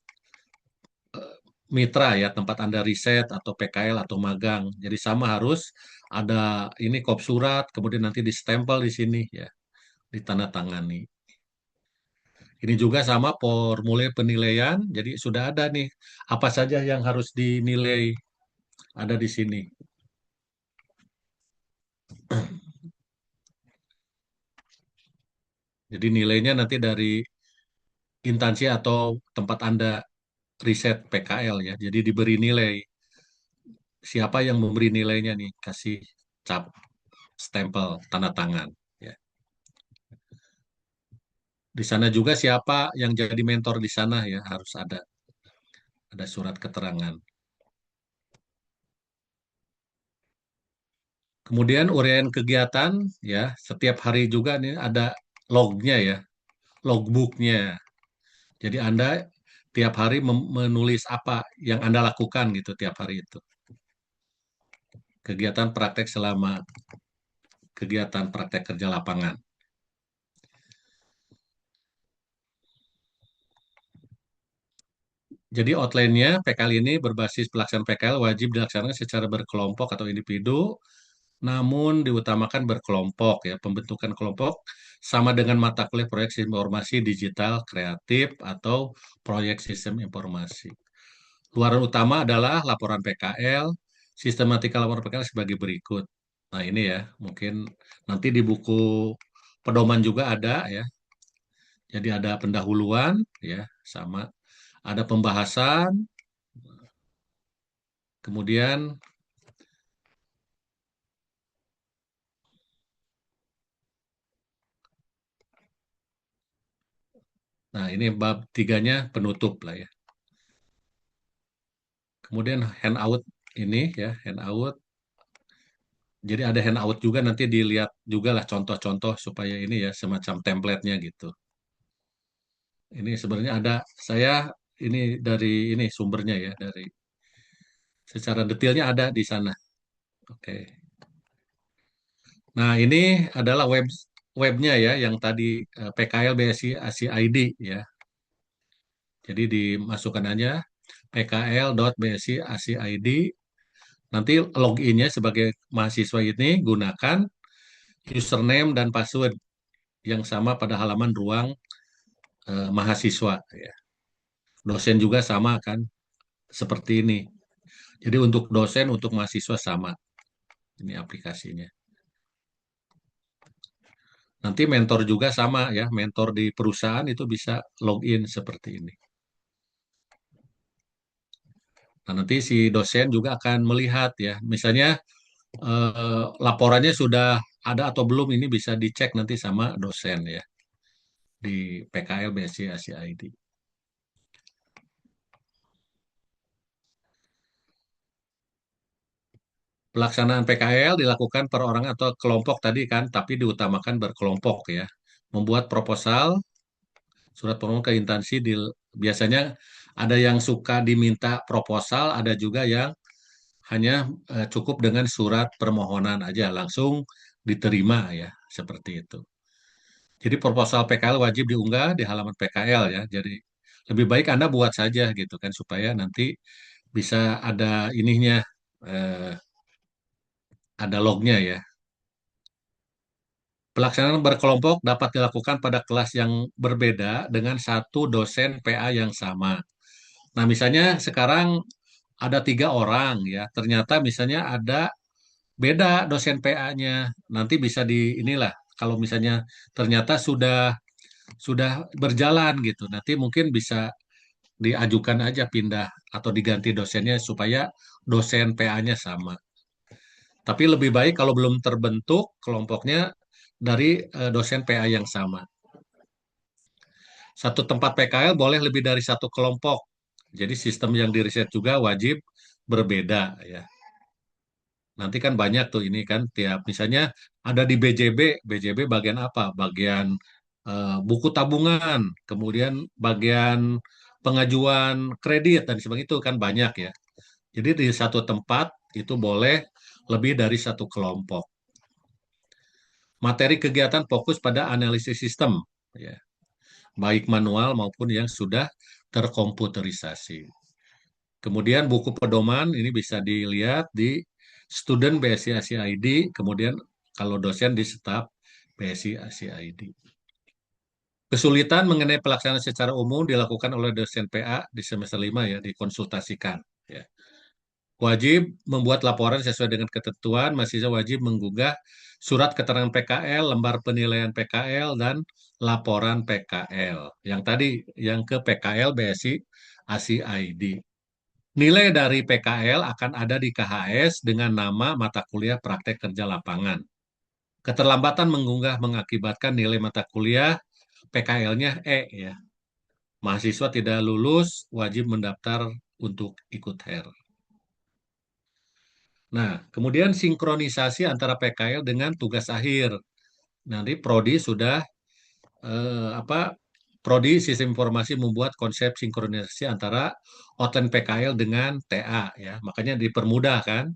mitra ya, tempat Anda riset atau PKL atau magang. Jadi sama harus ada ini kop surat, kemudian nanti distempel di sini ya, ditandatangani. Ini juga sama formulir penilaian, jadi sudah ada nih apa saja yang harus dinilai ada di sini. Jadi nilainya nanti dari instansi atau tempat Anda riset PKL ya. Jadi diberi nilai. Siapa yang memberi nilainya nih? Kasih cap, stempel, tanda tangan. Ya. Di sana juga siapa yang jadi mentor di sana ya harus ada surat keterangan. Kemudian uraian kegiatan ya setiap hari juga nih ada lognya ya, logbooknya. Jadi Anda tiap hari menulis apa yang Anda lakukan gitu tiap hari itu. Kegiatan praktek selama kegiatan praktek kerja lapangan. Jadi outline-nya PKL ini berbasis pelaksanaan PKL wajib dilaksanakan secara berkelompok atau individu, namun diutamakan berkelompok ya. Pembentukan kelompok sama dengan mata kuliah proyek sistem informasi digital kreatif atau proyek sistem informasi. Luaran utama adalah laporan PKL, sistematika laporan PKL sebagai berikut. Nah ini ya, mungkin nanti di buku pedoman juga ada ya. Jadi ada pendahuluan ya, sama ada pembahasan, kemudian nah ini bab tiganya penutup lah ya. Kemudian handout ini ya, handout. Jadi ada handout juga nanti dilihat juga lah contoh-contoh supaya ini ya semacam template-nya gitu. Ini sebenarnya ada saya ini dari ini sumbernya ya dari secara detailnya ada di sana. Oke. Nah, ini adalah webnya ya yang tadi PKL BSI ASI ID ya. Jadi dimasukkan aja pkl.bsi ASI ID. Nanti loginnya sebagai mahasiswa ini gunakan username dan password yang sama pada halaman ruang mahasiswa ya. Dosen juga sama kan seperti ini. Jadi untuk dosen untuk mahasiswa sama ini aplikasinya. Nanti mentor juga sama ya, mentor di perusahaan itu bisa login seperti ini. Nah, nanti si dosen juga akan melihat ya, misalnya laporannya sudah ada atau belum ini bisa dicek nanti sama dosen ya di PKL BSC ACID. Pelaksanaan PKL dilakukan per orang atau kelompok tadi kan, tapi diutamakan berkelompok ya. Membuat proposal, surat permohonan ke instansi biasanya ada yang suka diminta proposal, ada juga yang hanya cukup dengan surat permohonan aja langsung diterima ya, seperti itu. Jadi proposal PKL wajib diunggah di halaman PKL ya. Jadi lebih baik Anda buat saja gitu kan supaya nanti bisa ada ininya eh, ada lognya ya. Pelaksanaan berkelompok dapat dilakukan pada kelas yang berbeda dengan satu dosen PA yang sama. Nah, misalnya sekarang ada 3 orang ya, ternyata misalnya ada beda dosen PA-nya. Nanti bisa di inilah kalau misalnya ternyata sudah berjalan gitu. Nanti mungkin bisa diajukan aja pindah atau diganti dosennya supaya dosen PA-nya sama. Tapi lebih baik kalau belum terbentuk kelompoknya dari dosen PA yang sama. Satu tempat PKL boleh lebih dari satu kelompok. Jadi sistem yang diriset juga wajib berbeda ya. Nanti kan banyak tuh ini kan tiap misalnya ada di BJB, BJB bagian apa? Bagian buku tabungan, kemudian bagian pengajuan kredit dan sebagainya itu kan banyak ya. Jadi di satu tempat itu boleh lebih dari satu kelompok. Materi kegiatan fokus pada analisis sistem, ya, baik manual maupun yang sudah terkomputerisasi. Kemudian buku pedoman ini bisa dilihat di Student BSI ACID, kemudian kalau dosen di staf BSI ACID. Kesulitan mengenai pelaksanaan secara umum dilakukan oleh dosen PA di semester 5 ya, dikonsultasikan. Ya. Wajib membuat laporan sesuai dengan ketentuan, mahasiswa wajib menggugah surat keterangan PKL, lembar penilaian PKL, dan laporan PKL. Yang tadi, yang ke PKL BSI ASI ID. Nilai dari PKL akan ada di KHS dengan nama mata kuliah praktek kerja lapangan. Keterlambatan mengunggah mengakibatkan nilai mata kuliah PKL-nya E ya. Mahasiswa tidak lulus wajib mendaftar untuk ikut HER. Nah, kemudian sinkronisasi antara PKL dengan tugas akhir. Nanti prodi sudah apa Prodi Sistem Informasi membuat konsep sinkronisasi antara outline PKL dengan TA ya. Makanya dipermudah kan.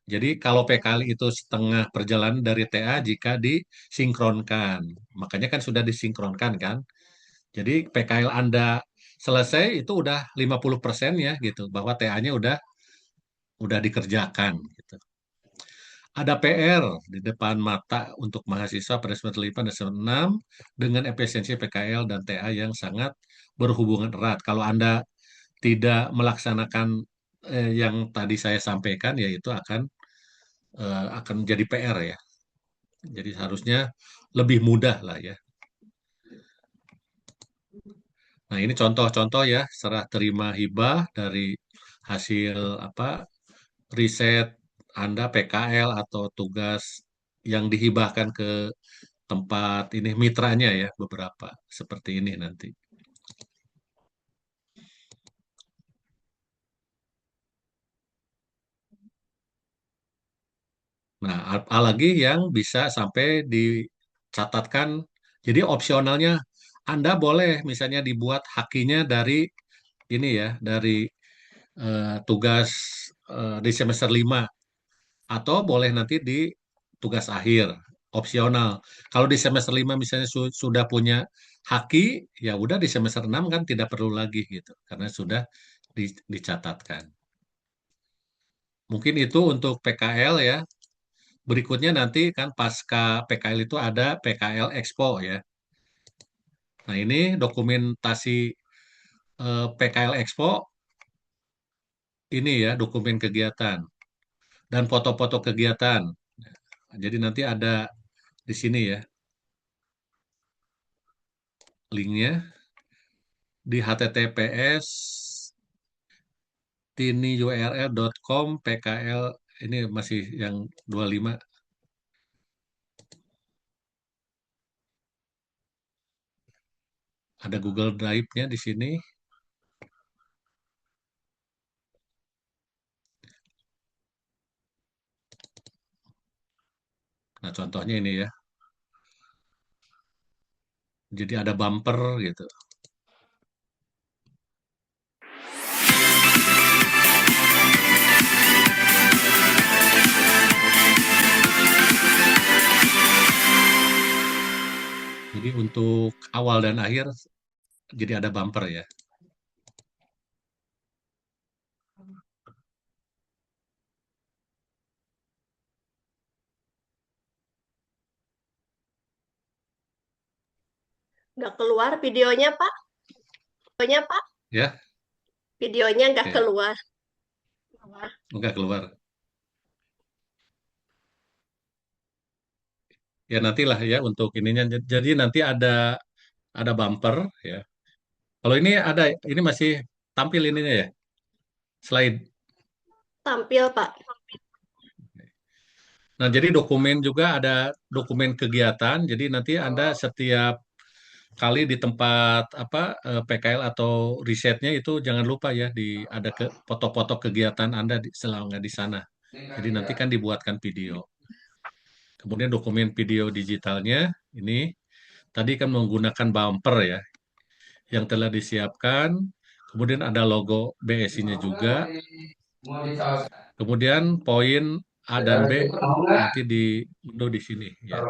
Jadi kalau PKL itu setengah perjalanan dari TA jika disinkronkan. Makanya kan sudah disinkronkan kan. Jadi PKL Anda selesai itu udah 50% ya gitu bahwa TA-nya udah dikerjakan gitu. Ada PR di depan mata untuk mahasiswa pada semester 5 dan semester 6 dengan efisiensi PKL dan TA yang sangat berhubungan erat. Kalau Anda tidak melaksanakan yang tadi saya sampaikan, yaitu akan menjadi PR ya. Jadi harusnya lebih mudah lah ya. Nah, ini contoh-contoh ya, serah terima hibah dari hasil riset Anda PKL atau tugas yang dihibahkan ke tempat ini mitranya ya, beberapa seperti ini nanti. Nah, apalagi yang bisa sampai dicatatkan. Jadi opsionalnya Anda boleh misalnya dibuat hakinya dari ini ya, dari tugas di semester 5 atau boleh nanti di tugas akhir opsional. Kalau di semester 5 misalnya sudah punya haki, ya udah di semester 6 kan tidak perlu lagi gitu karena sudah dicatatkan. Mungkin itu untuk PKL ya. Berikutnya nanti kan pasca PKL itu ada PKL Expo ya. Nah, ini dokumentasi PKL Expo ini ya dokumen kegiatan dan foto-foto kegiatan. Jadi nanti ada di sini ya linknya di https tinyurl.com PKL ini masih yang 25 ada Google Drive-nya di sini. Nah, contohnya ini ya. Jadi ada bumper gitu. Jadi untuk awal dan akhir jadi ada bumper ya. Nggak keluar videonya, Pak. Videonya, Pak. Ya, Videonya nggak oke. keluar. Enggak keluar. Ya nantilah ya untuk ininya. Jadi nanti ada bumper ya. Kalau ini ada ini masih tampil ininya ya. Slide. Tampil, Pak. Nah, jadi dokumen juga ada dokumen kegiatan. Jadi nanti Anda setiap kali di tempat PKL atau risetnya itu jangan lupa ya ada foto-foto kegiatan Anda selama di sana. Jadi nanti kan dibuatkan video. Kemudian dokumen video digitalnya ini tadi kan menggunakan bumper ya yang telah disiapkan. Kemudian ada logo BSI-nya juga. Kemudian poin A dan B nanti diunduh di sini ya.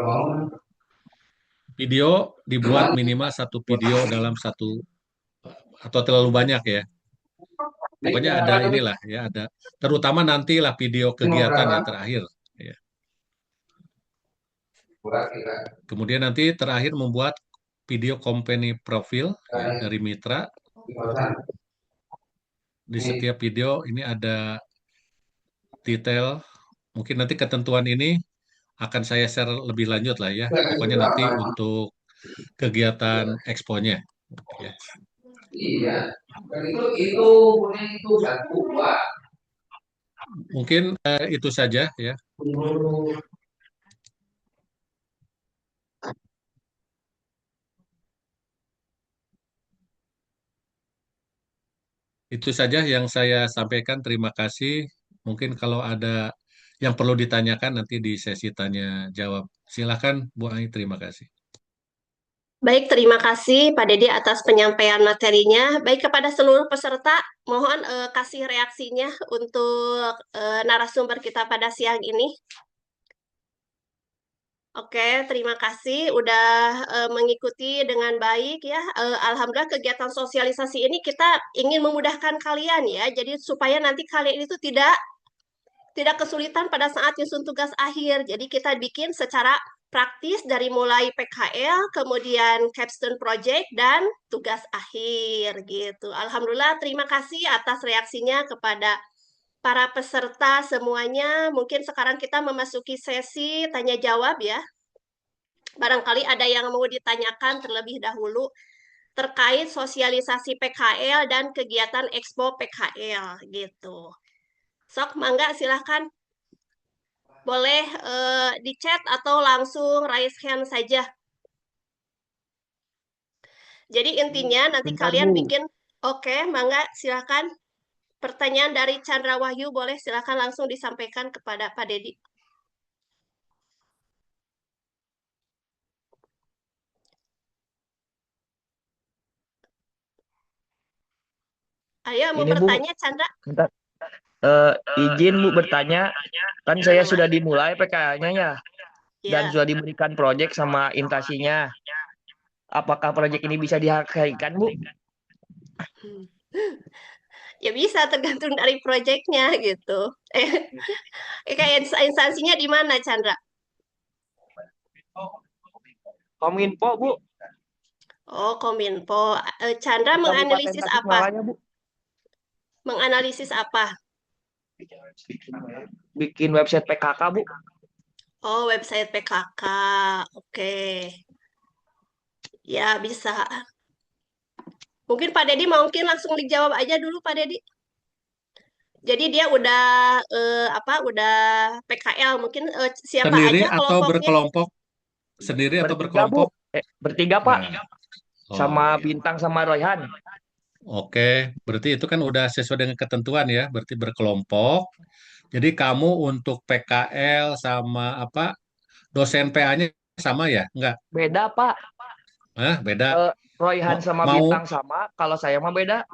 Video dibuat minimal satu video dalam satu atau terlalu banyak ya. Pokoknya ada inilah ya, ada terutama nantilah video kegiatan yang terakhir ya. Kemudian nanti terakhir membuat video company profil ya dari mitra. Di setiap video ini ada detail. Mungkin nanti ketentuan ini akan saya share lebih lanjut lah ya. Pokoknya nanti untuk kegiatan eksponya. Ya. Iya. Dan itu punya itu satu dua. Mungkin itu saja ya. Itu saja yang saya sampaikan. Terima kasih. Mungkin kalau ada yang perlu ditanyakan nanti di sesi tanya jawab. Silakan Bu Ai, terima kasih. Baik, terima kasih Pak Dedi atas penyampaian materinya. Baik, kepada seluruh peserta, mohon kasih reaksinya untuk narasumber kita pada siang ini. Oke, terima kasih udah mengikuti dengan baik ya. Alhamdulillah kegiatan sosialisasi ini kita ingin memudahkan kalian ya. Jadi supaya nanti kalian itu tidak kesulitan pada saat nyusun tugas akhir. Jadi kita bikin secara praktis dari mulai PKL, kemudian capstone project dan tugas akhir gitu. Alhamdulillah terima kasih atas reaksinya kepada para peserta semuanya. Mungkin sekarang kita memasuki sesi tanya jawab ya. Barangkali ada yang mau ditanyakan terlebih dahulu terkait sosialisasi PKL dan kegiatan Expo PKL gitu. Sok, mangga silahkan. Boleh di chat atau langsung raise hand saja. Jadi intinya nanti Bentar, kalian Bu. bikin, oke, mangga silahkan. Pertanyaan dari Chandra Wahyu boleh silahkan langsung disampaikan kepada Pak Dedi. Ayo, mau Ini, Bu. bertanya Chandra? Bentar. Izin, Bu, bertanya. Kan saya Gimana, sudah Mas? dimulai PKL-nya ya. Dan Ya. sudah diberikan proyek sama intasinya. Apakah proyek ini bisa dihasilkan, Bu? Ya bisa tergantung dari proyeknya gitu. Kayak instansinya di mana Chandra? Kominfo, Bu. Oh, Kominfo. Chandra Di Kabupaten menganalisis apa? Tasikmalaya, Bu. Menganalisis apa? Bikin website PKK, Bu. Oh, website PKK. Oke. Ya, bisa. Mungkin Pak Dedi mungkin langsung dijawab aja dulu Pak Dedi. Jadi dia udah udah PKL mungkin siapa Sendiri aja atau kelompoknya? berkelompok? Sendiri atau Bertiga, Bu. berkelompok? Bertiga, Pak. Nah, oh Sama iya. Bintang sama Royhan. Oke, berarti itu kan udah sesuai dengan ketentuan ya, berarti berkelompok. Jadi kamu untuk PKL sama apa dosen PA-nya sama ya? Enggak? Beda, Pak. Hah, beda. Royhan sama Mau Bintang sama. Kalau saya mah beda.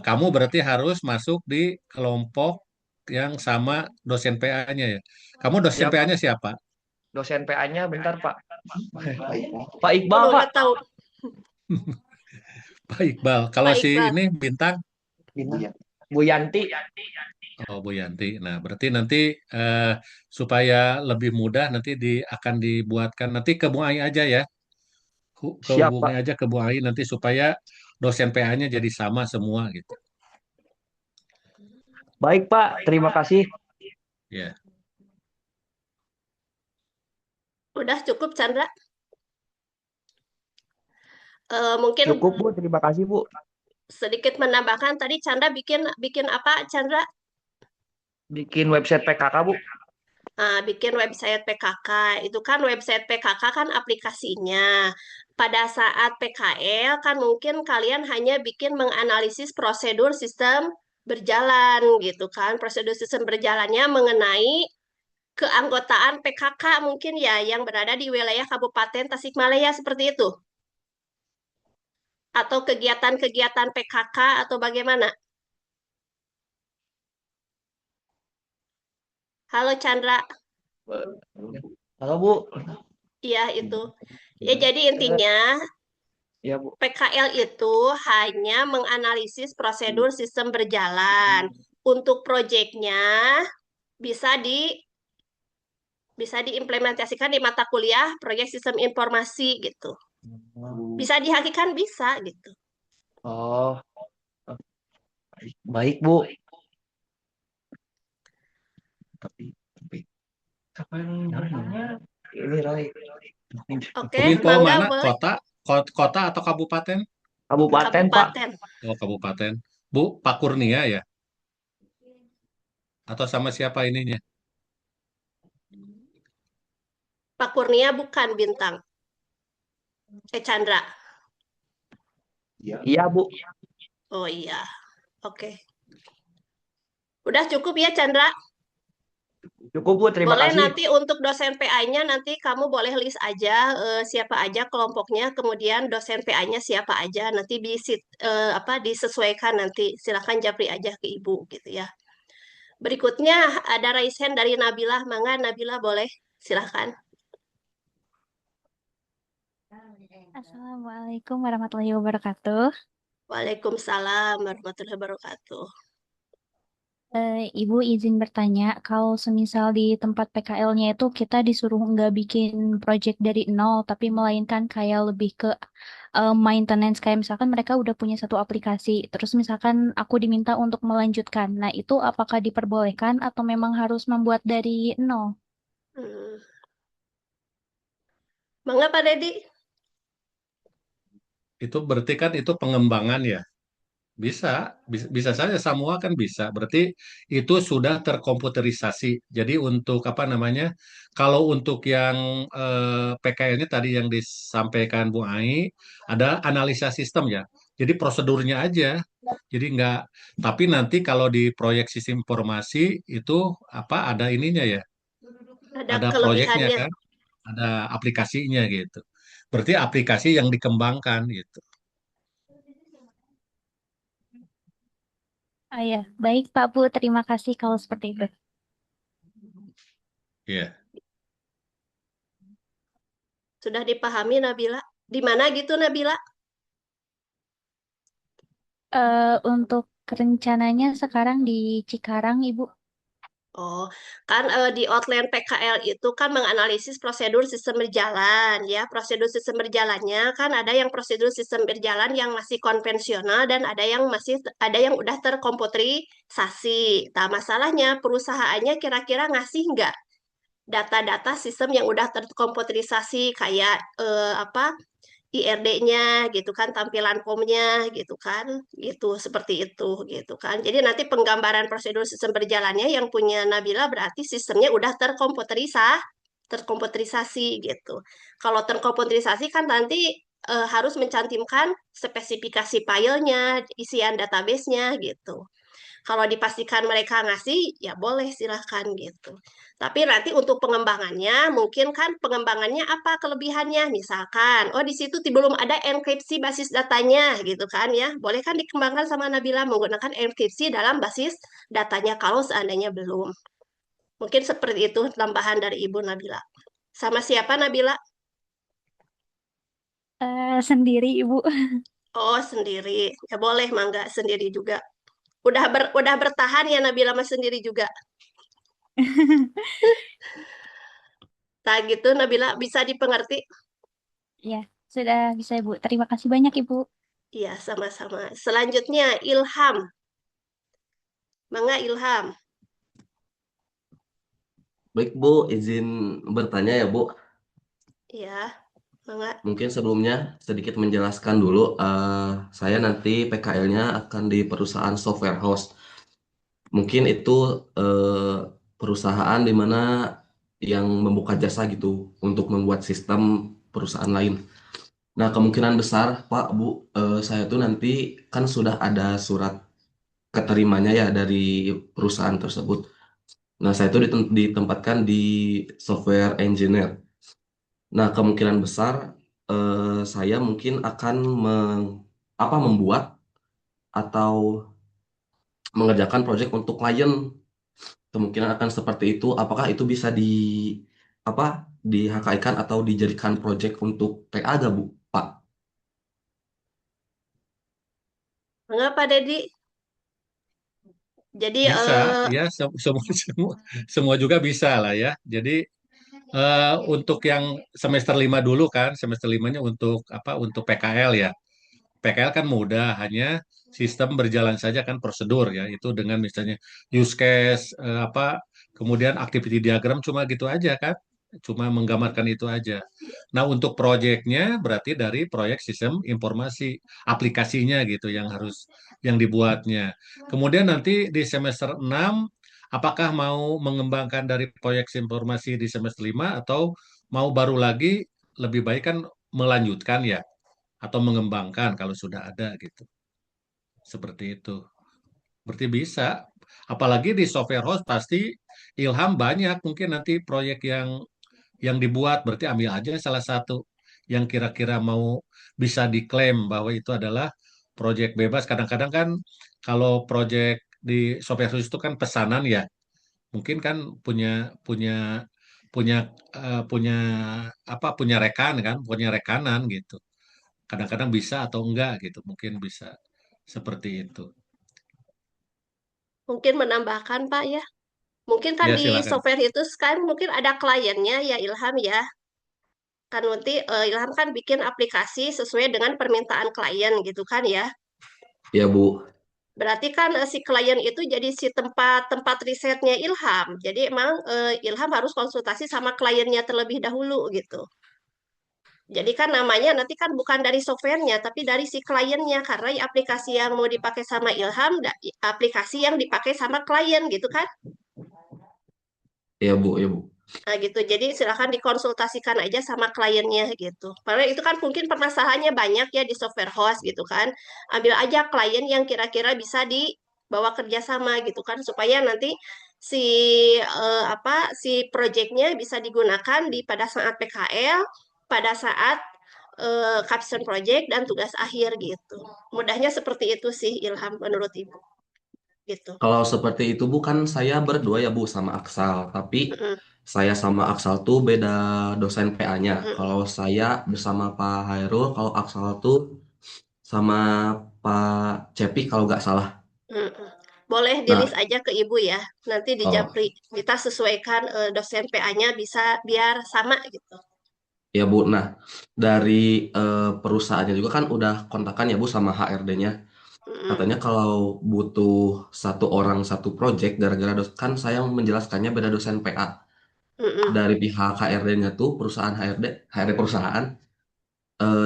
kamu berarti harus masuk di kelompok yang sama dosen PA-nya ya. Kamu dosen Ya, Pak. PA-nya siapa? Dosen PA-nya bentar, Pak. Pak Iqbal, Oh, Pak. udah tahu Pak Iqbal. Kalau Pak si Iqbal. ini Bintang, Bu Yanti. oh Bu Yanti. Nah, berarti nanti eh, supaya lebih mudah nanti akan dibuatkan nanti ke Bu Ai aja ya. Siap, Kehubungi Pak. aja ke Bu Ai nanti supaya dosen PA-nya jadi sama semua gitu. Baik, Pak. Terima kasih. Ya. Udah cukup Chandra. Mungkin Cukup, Bu. Terima kasih, Bu. sedikit menambahkan tadi Chandra bikin bikin apa Chandra? Bikin website PKK, Bu. Bikin website PKK. Itu kan website PKK kan aplikasinya. Pada saat PKL kan mungkin kalian hanya bikin menganalisis prosedur sistem berjalan gitu kan. Prosedur sistem berjalannya mengenai keanggotaan PKK mungkin ya yang berada di wilayah Kabupaten Tasikmalaya seperti itu. Atau kegiatan-kegiatan PKK atau bagaimana? Halo Chandra. Halo, Bu. Iya itu. Ya jadi Eh, intinya Ya, Bu. PKL itu hanya menganalisis prosedur sistem berjalan. Untuk proyeknya bisa bisa diimplementasikan di mata kuliah proyek sistem informasi gitu. Bisa dihakikan bisa gitu. Oh, baik, Bu. Tapi kapan ini Roy? Oke, Kominfo mangga mana? boleh. Kota? Kota atau kabupaten? Kabupaten, Pak. Kabupaten. Oh, kabupaten. Bu, Pak Kurnia ya? Atau sama siapa ininya? Pak Kurnia bukan bintang. Chandra. Iya, Bu. Oh iya. Oke. Udah cukup ya Chandra? Cukup Bu, terima Boleh kasih. nanti untuk dosen PA-nya nanti kamu boleh list aja siapa aja kelompoknya, kemudian dosen PA-nya siapa aja, nanti apa disesuaikan nanti. Silakan japri aja ke Ibu gitu ya. Berikutnya ada raise hand dari Nabila. Mangga Nabila boleh. Silakan. Assalamualaikum warahmatullahi wabarakatuh. Waalaikumsalam warahmatullahi wabarakatuh. Ibu izin bertanya, kalau semisal di tempat PKL-nya itu kita disuruh nggak bikin project dari nol, tapi melainkan kayak lebih ke maintenance, kayak misalkan mereka udah punya satu aplikasi, terus misalkan aku diminta untuk melanjutkan. Nah, itu apakah diperbolehkan atau memang harus membuat dari nol? Hmm. Mangga Pak Dedi. Itu berarti kan itu pengembangan ya. Bisa, bisa saja semua kan bisa. Berarti itu sudah terkomputerisasi. Jadi untuk apa namanya? Kalau untuk yang PKL-nya tadi yang disampaikan Bu Ai, ada analisa sistem ya. Jadi prosedurnya aja. Jadi nggak. Tapi nanti kalau di proyek sistem informasi itu apa? Ada ininya ya. Ada Ada proyeknya kelebihannya. kan. Ada aplikasinya gitu. Berarti aplikasi yang dikembangkan gitu. Ah ya, baik Pak Bu, terima kasih kalau seperti itu. Iya. Sudah dipahami Nabila? Di mana gitu Nabila? Untuk rencananya sekarang di Cikarang, Ibu. Oh, kan di outline PKL itu kan menganalisis prosedur sistem berjalan ya. Prosedur sistem berjalannya kan ada yang prosedur sistem berjalan yang masih konvensional dan ada yang udah terkomputerisasi. Nah, masalahnya perusahaannya kira-kira ngasih nggak data-data sistem yang udah terkomputerisasi kayak apa IRD-nya gitu kan, tampilan formnya gitu kan, gitu seperti itu gitu kan. Jadi nanti penggambaran prosedur sistem berjalannya yang punya Nabila berarti sistemnya udah terkomputerisasi gitu. Kalau terkomputerisasi kan nanti harus mencantumkan spesifikasi filenya, isian database-nya gitu. Kalau dipastikan mereka ngasih, ya boleh silahkan gitu. Tapi nanti untuk pengembangannya, mungkin kan pengembangannya apa kelebihannya? Misalkan, oh di situ belum ada enkripsi basis datanya gitu kan ya. Boleh kan dikembangkan sama Nabila menggunakan enkripsi dalam basis datanya kalau seandainya belum. Mungkin seperti itu tambahan dari Ibu Nabila. Sama siapa Nabila? Sendiri, Ibu. Oh, sendiri. Ya boleh, mangga sendiri juga. Udah bertahan ya Nabila mas sendiri juga. Tak gitu Nabila bisa dipengerti? Ya, sudah bisa, Ibu. Terima kasih banyak, Ibu. Iya, sama-sama. Selanjutnya, Ilham. Mangga Ilham. Baik Bu, izin bertanya ya Bu. Iya, mangga. Mungkin sebelumnya sedikit menjelaskan dulu, saya nanti PKL-nya akan di perusahaan software house. Mungkin itu perusahaan di mana yang membuka jasa gitu untuk membuat sistem perusahaan lain. Nah, kemungkinan besar Pak, Bu, saya tuh nanti kan sudah ada surat keterimanya ya dari perusahaan tersebut. Nah, saya itu ditempatkan di software engineer. Nah, kemungkinan besar saya mungkin akan membuat atau mengerjakan proyek untuk klien. Kemungkinan akan seperti itu. Apakah itu bisa apa di-HKI-kan atau dijadikan proyek untuk TA gak, Bu? Pak? Mangga Pak Dedi. Jadi, Bisa, ya semua semua semua juga bisa lah ya. Jadi untuk yang semester 5 dulu kan, semester limanya untuk apa? Untuk PKL ya. PKL kan mudah, hanya sistem berjalan saja kan prosedur ya. Itu dengan misalnya use case apa, kemudian activity diagram cuma gitu aja kan. Cuma menggambarkan itu aja. Nah, untuk proyeknya berarti dari proyek sistem informasi aplikasinya gitu yang dibuatnya. Kemudian nanti di semester 6 apakah mau mengembangkan dari proyek informasi di semester 5 atau mau baru lagi lebih baik kan melanjutkan ya atau mengembangkan kalau sudah ada gitu. Seperti itu. Berarti bisa. Apalagi di software house pasti Ilham banyak mungkin nanti proyek yang dibuat, berarti ambil aja salah satu yang kira-kira mau bisa diklaim bahwa itu adalah proyek bebas. Kadang-kadang kan kalau proyek di software khusus itu kan pesanan ya, mungkin kan punya punya punya punya punya rekan kan, punya rekanan gitu. Kadang-kadang bisa atau enggak gitu, mungkin bisa seperti itu. Mungkin menambahkan Pak ya. Mungkin kan Ya di silakan. software itu sekarang mungkin ada kliennya ya Ilham ya. Kan nanti Ilham kan bikin aplikasi sesuai dengan permintaan klien gitu kan ya. Ya Bu. Berarti kan si klien itu jadi si tempat risetnya Ilham. Jadi emang Ilham harus konsultasi sama kliennya terlebih dahulu gitu. Jadi kan namanya nanti kan bukan dari softwarenya, tapi dari si kliennya. Karena aplikasi yang mau dipakai sama Ilham, aplikasi yang dipakai sama klien gitu kan. Ya Bu, ya Bu. Nah gitu, jadi silahkan dikonsultasikan aja sama kliennya gitu. Karena itu kan mungkin permasalahannya banyak ya di software host gitu kan. Ambil aja klien yang kira-kira bisa dibawa kerjasama gitu kan, supaya nanti si si projectnya bisa digunakan di pada saat PKL, pada saat capstone project dan tugas akhir gitu. Mudahnya seperti itu sih Ilham menurut Ibu gitu. Kalau seperti itu Bu kan saya berdua ya Bu sama Aksal, tapi Mm-mm, saya sama Aksal tuh beda dosen PA-nya. mm-mm, Kalau saya bersama Pak Hairul, kalau Aksal tuh sama Pak Cepi kalau nggak salah. mm-mm. Boleh di-list Nah, aja ke Ibu ya. Nanti di oh Japri kita sesuaikan dosen PA-nya bisa biar sama gitu. ya Bu, nah dari perusahaannya juga kan udah kontakan ya Bu sama HRD-nya. Mm-mm, Katanya kalau butuh satu orang satu project gara-gara kan saya menjelaskannya beda dosen PA. mm-mm, Dari pihak HRD-nya tuh perusahaan HRD perusahaan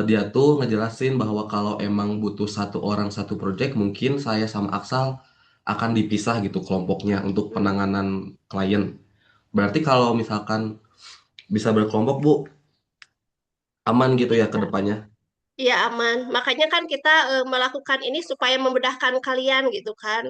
dia tuh ngejelasin bahwa kalau emang butuh satu orang satu project mungkin saya sama Aksal akan dipisah gitu kelompoknya untuk mm. penanganan klien. Berarti kalau misalkan bisa berkelompok Bu, aman gitu ya ke Bisa. depannya. Iya aman. Makanya kan kita melakukan ini supaya memudahkan kalian gitu kan.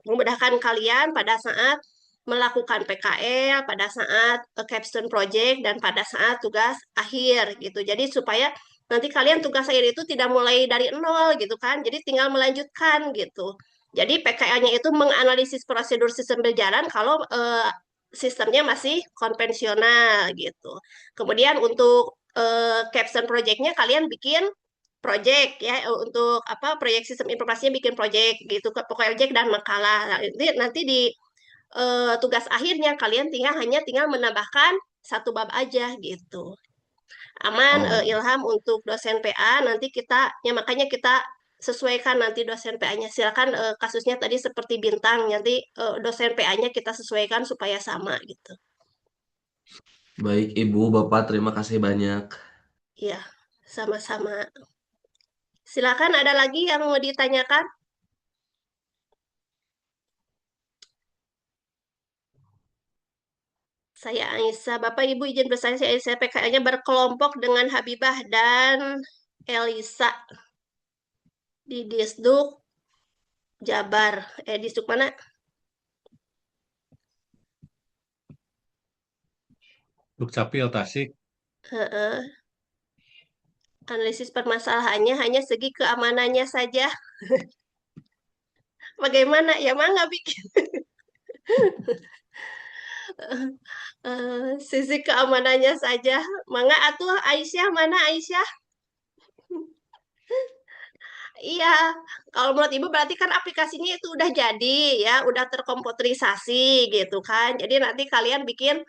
Memudahkan kalian pada saat melakukan PKL, pada saat capstone project dan pada saat tugas akhir gitu. Jadi supaya nanti kalian tugas akhir itu tidak mulai dari nol gitu kan. Jadi tinggal melanjutkan gitu. Jadi PKL-nya itu menganalisis prosedur sistem berjalan kalau sistemnya masih konvensional gitu. Kemudian untuk capstone project-nya kalian bikin project ya untuk apa proyek sistem informasinya bikin project gitu project dan makalah. Nah, nanti di tugas akhirnya kalian hanya tinggal menambahkan satu bab aja gitu. Aman Oh, Ilham untuk dosen PA nanti kita ya makanya kita sesuaikan nanti dosen PA-nya. Silakan kasusnya tadi seperti bintang nanti dosen PA-nya kita sesuaikan supaya sama gitu. baik Ibu, Bapak, terima kasih banyak. Ya, sama-sama. Silakan ada lagi yang mau ditanyakan? Saya Aisyah. Bapak Ibu izin bertanya, saya Aisyah PKL-nya berkelompok dengan Habibah dan Elisa di Disduk Jabar. Disduk mana? Dukcapil Tasik. Heeh. Analisis permasalahannya hanya segi keamanannya saja. Bagaimana? Ya mangga bikin. Sisi keamanannya saja. Mangga atuh Aisyah mana Aisyah? Iya, kalau menurut Ibu berarti kan aplikasinya itu udah jadi ya, udah terkomputerisasi gitu kan. Jadi nanti kalian bikin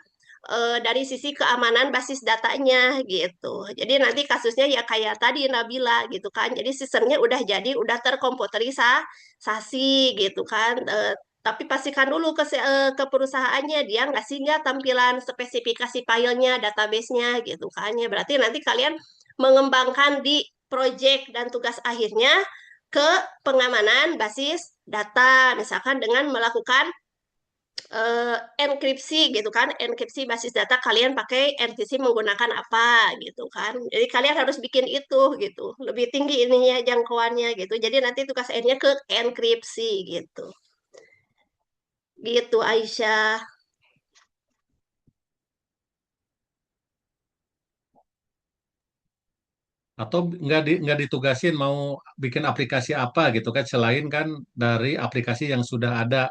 dari sisi keamanan basis datanya gitu. Jadi nanti kasusnya ya kayak tadi Nabila gitu kan. Jadi sistemnya udah jadi, udah terkomputerisasi gitu kan. Tapi pastikan dulu ke perusahaannya dia ngasih nggak tampilan spesifikasi filenya, database-nya gitu kan. Ya berarti nanti kalian mengembangkan di project dan tugas akhirnya ke pengamanan basis data, misalkan dengan melakukan enkripsi gitu kan, enkripsi basis data kalian pakai enkripsi menggunakan apa gitu kan. Jadi kalian harus bikin itu gitu, lebih tinggi ininya jangkauannya gitu. Jadi nanti tugas akhirnya ke enkripsi gitu. Gitu Aisyah. Atau nggak ditugasin mau bikin aplikasi apa gitu kan selain kan dari aplikasi yang sudah ada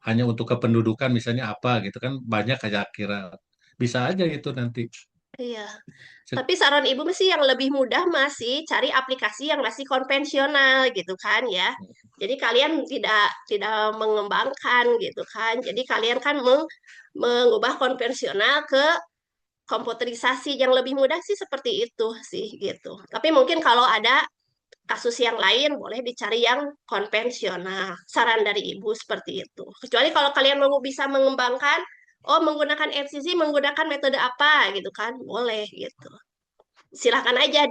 hanya untuk kependudukan misalnya apa gitu kan banyak kayak kira bisa aja gitu nanti. Iya. Se- Tapi saran ibu sih yang lebih mudah masih cari aplikasi yang masih konvensional gitu kan ya. Jadi kalian tidak tidak mengembangkan gitu kan. Jadi kalian kan mengubah konvensional ke komputerisasi yang lebih mudah sih seperti itu sih gitu. Tapi mungkin kalau ada kasus yang lain boleh dicari yang konvensional. Saran dari ibu seperti itu. Kecuali kalau kalian mau bisa mengembangkan, oh menggunakan FCC menggunakan metode apa gitu kan, boleh gitu. Silahkan aja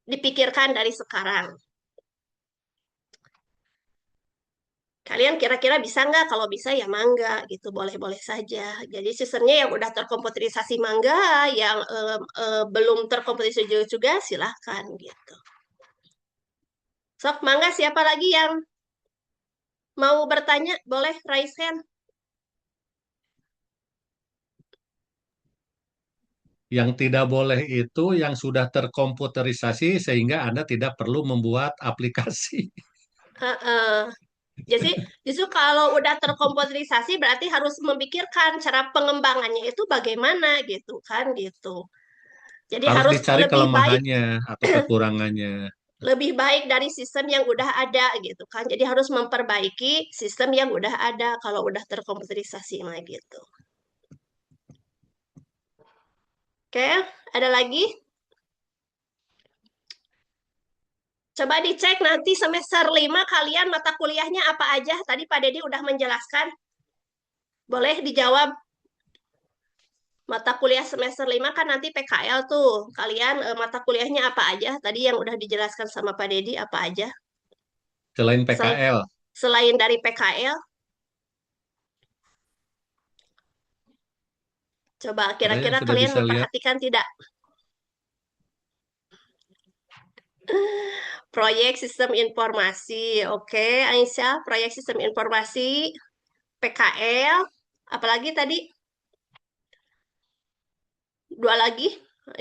dipikirkan dari sekarang. Kalian kira-kira bisa nggak? Kalau bisa ya mangga gitu, boleh-boleh saja. Jadi sistemnya yang udah terkomputerisasi mangga, yang belum terkomputerisasi juga silahkan gitu. Sok mangga siapa lagi yang mau bertanya? Boleh raise hand. Yang tidak boleh itu yang sudah terkomputerisasi sehingga Anda tidak perlu membuat aplikasi. Heeh. Jadi justru kalau udah terkomputerisasi berarti harus memikirkan cara pengembangannya itu bagaimana gitu kan gitu. Jadi Harus harus dicari lebih baik kelemahannya atau kekurangannya. lebih baik dari sistem yang udah ada gitu kan. Jadi harus memperbaiki sistem yang udah ada kalau udah terkomputerisasi mah gitu. Oke, ada lagi? Coba dicek nanti semester 5 kalian mata kuliahnya apa aja. Tadi Pak Dedi udah menjelaskan. Boleh dijawab. Mata kuliah semester 5 kan nanti PKL tuh. Kalian mata kuliahnya apa aja? Tadi yang udah dijelaskan sama Pak Dedi apa aja? Selain Sel- PKL, Selain dari PKL, coba katanya kira-kira sudah kalian bisa lihat. memperhatikan tidak? Proyek sistem informasi. Oke, Aisyah, proyek sistem informasi, PKL, apalagi tadi? Dua lagi,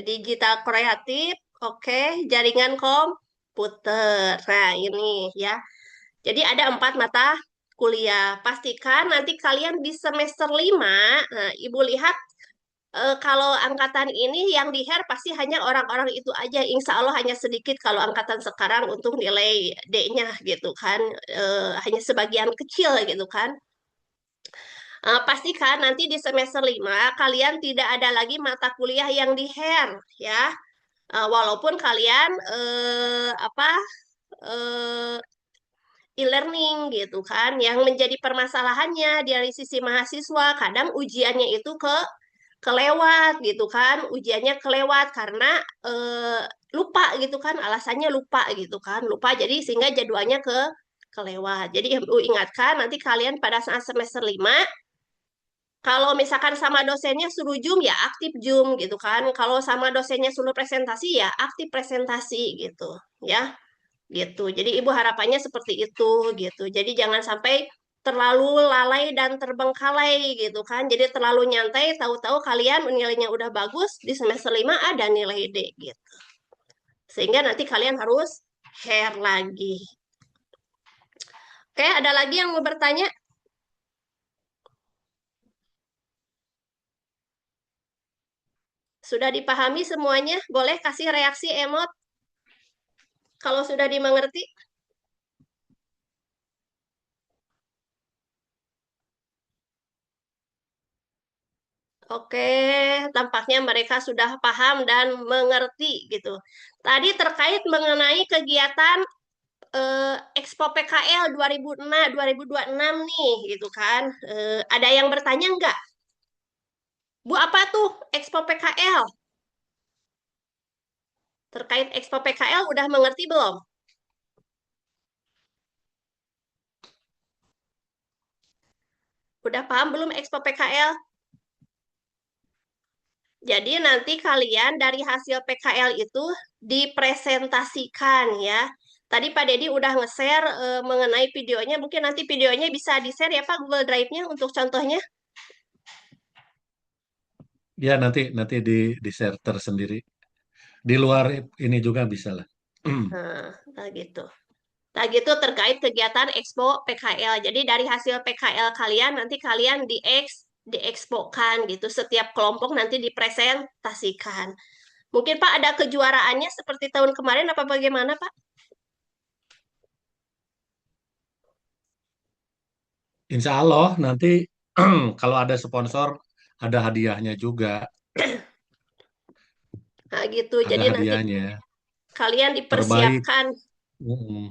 digital kreatif, oke, jaringan komputer. Nah, ini ya. Jadi ada 4 mata kuliah. Pastikan nanti kalian di semester 5, nah, Ibu lihat kalau angkatan ini yang di HER pasti hanya orang-orang itu aja. Insya Allah hanya sedikit kalau angkatan sekarang untuk nilai D-nya gitu kan. Hanya sebagian kecil gitu kan. Pastikan nanti di semester 5 kalian tidak ada lagi mata kuliah yang di HER ya. Walaupun kalian apa eh, e-learning gitu kan. Yang menjadi permasalahannya dari sisi mahasiswa kadang ujiannya itu kelewat gitu kan. Ujiannya kelewat karena eh, lupa gitu kan. Alasannya lupa gitu kan. Lupa jadi sehingga jadwalnya kelewat. Jadi MU ingatkan nanti kalian pada saat semester 5 kalau misalkan sama dosennya suruh Zoom ya aktif Zoom gitu kan. Kalau sama dosennya suruh presentasi ya aktif presentasi gitu ya. Gitu. Jadi ibu harapannya seperti itu gitu. Jadi jangan sampai terlalu lalai dan terbengkalai gitu kan. Jadi terlalu nyantai tahu-tahu kalian nilainya udah bagus di semester 5 ada nilai D gitu. Sehingga nanti kalian harus share lagi. Oke, ada lagi yang mau bertanya? Sudah dipahami semuanya? Boleh kasih reaksi emot kalau sudah dimengerti? Oke, tampaknya mereka sudah paham dan mengerti gitu. Tadi terkait mengenai kegiatan Expo PKL 2006, 2026 nih gitu kan. Ada yang bertanya nggak? Bu, apa tuh Expo PKL? Terkait Expo PKL udah mengerti belum? Udah paham belum Expo PKL? Jadi nanti kalian dari hasil PKL itu dipresentasikan ya. Tadi Pak Dedi udah nge-share mengenai videonya. Mungkin nanti videonya bisa di-share ya Pak Google Drive-nya untuk contohnya. Ya nanti nanti di share tersendiri. Di luar ini juga bisa lah. Nah, gitu. Nah, gitu terkait kegiatan Expo PKL. Jadi dari hasil PKL kalian nanti kalian diexpokan gitu. Setiap kelompok nanti dipresentasikan. Mungkin Pak ada kejuaraannya seperti tahun kemarin apa bagaimana Pak? Insya Allah nanti kalau ada sponsor ada hadiahnya juga, Nah, gitu. ada Jadi nanti hadiahnya. kalian Terbaik, dipersiapkan mm,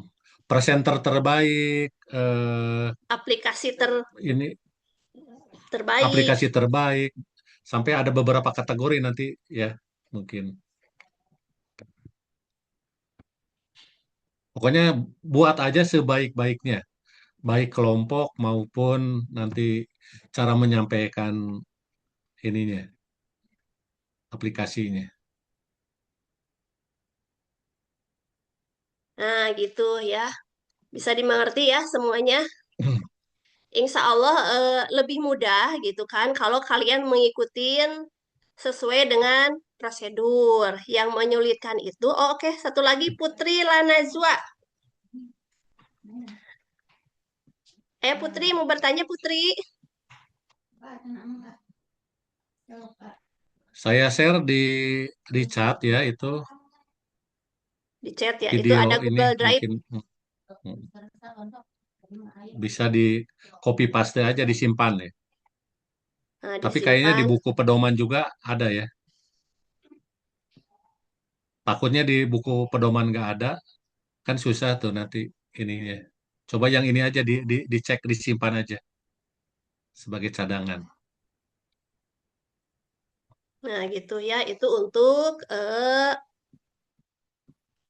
presenter terbaik, aplikasi ini terbaik. aplikasi terbaik, sampai ada beberapa kategori nanti ya mungkin. Pokoknya buat aja sebaik-baiknya, baik kelompok maupun nanti cara menyampaikan ininya, aplikasinya. Nah, gitu ya. Bisa dimengerti ya semuanya. Insya Allah lebih mudah gitu kan kalau kalian mengikuti sesuai dengan prosedur. Yang menyulitkan itu, oh, oke, satu lagi Putri Lanazwa. Putri mau bertanya Putri Saya share di chat ya itu di chat ya. Itu video ada ini Google Drive. mungkin bisa di copy paste aja disimpan ya. Nah, Tapi kayaknya di disimpan. buku pedoman juga ada ya. Takutnya di buku pedoman nggak ada, kan susah tuh nanti ininya. Coba yang ini aja dicek, disimpan aja sebagai cadangan. Nah, gitu ya. Itu untuk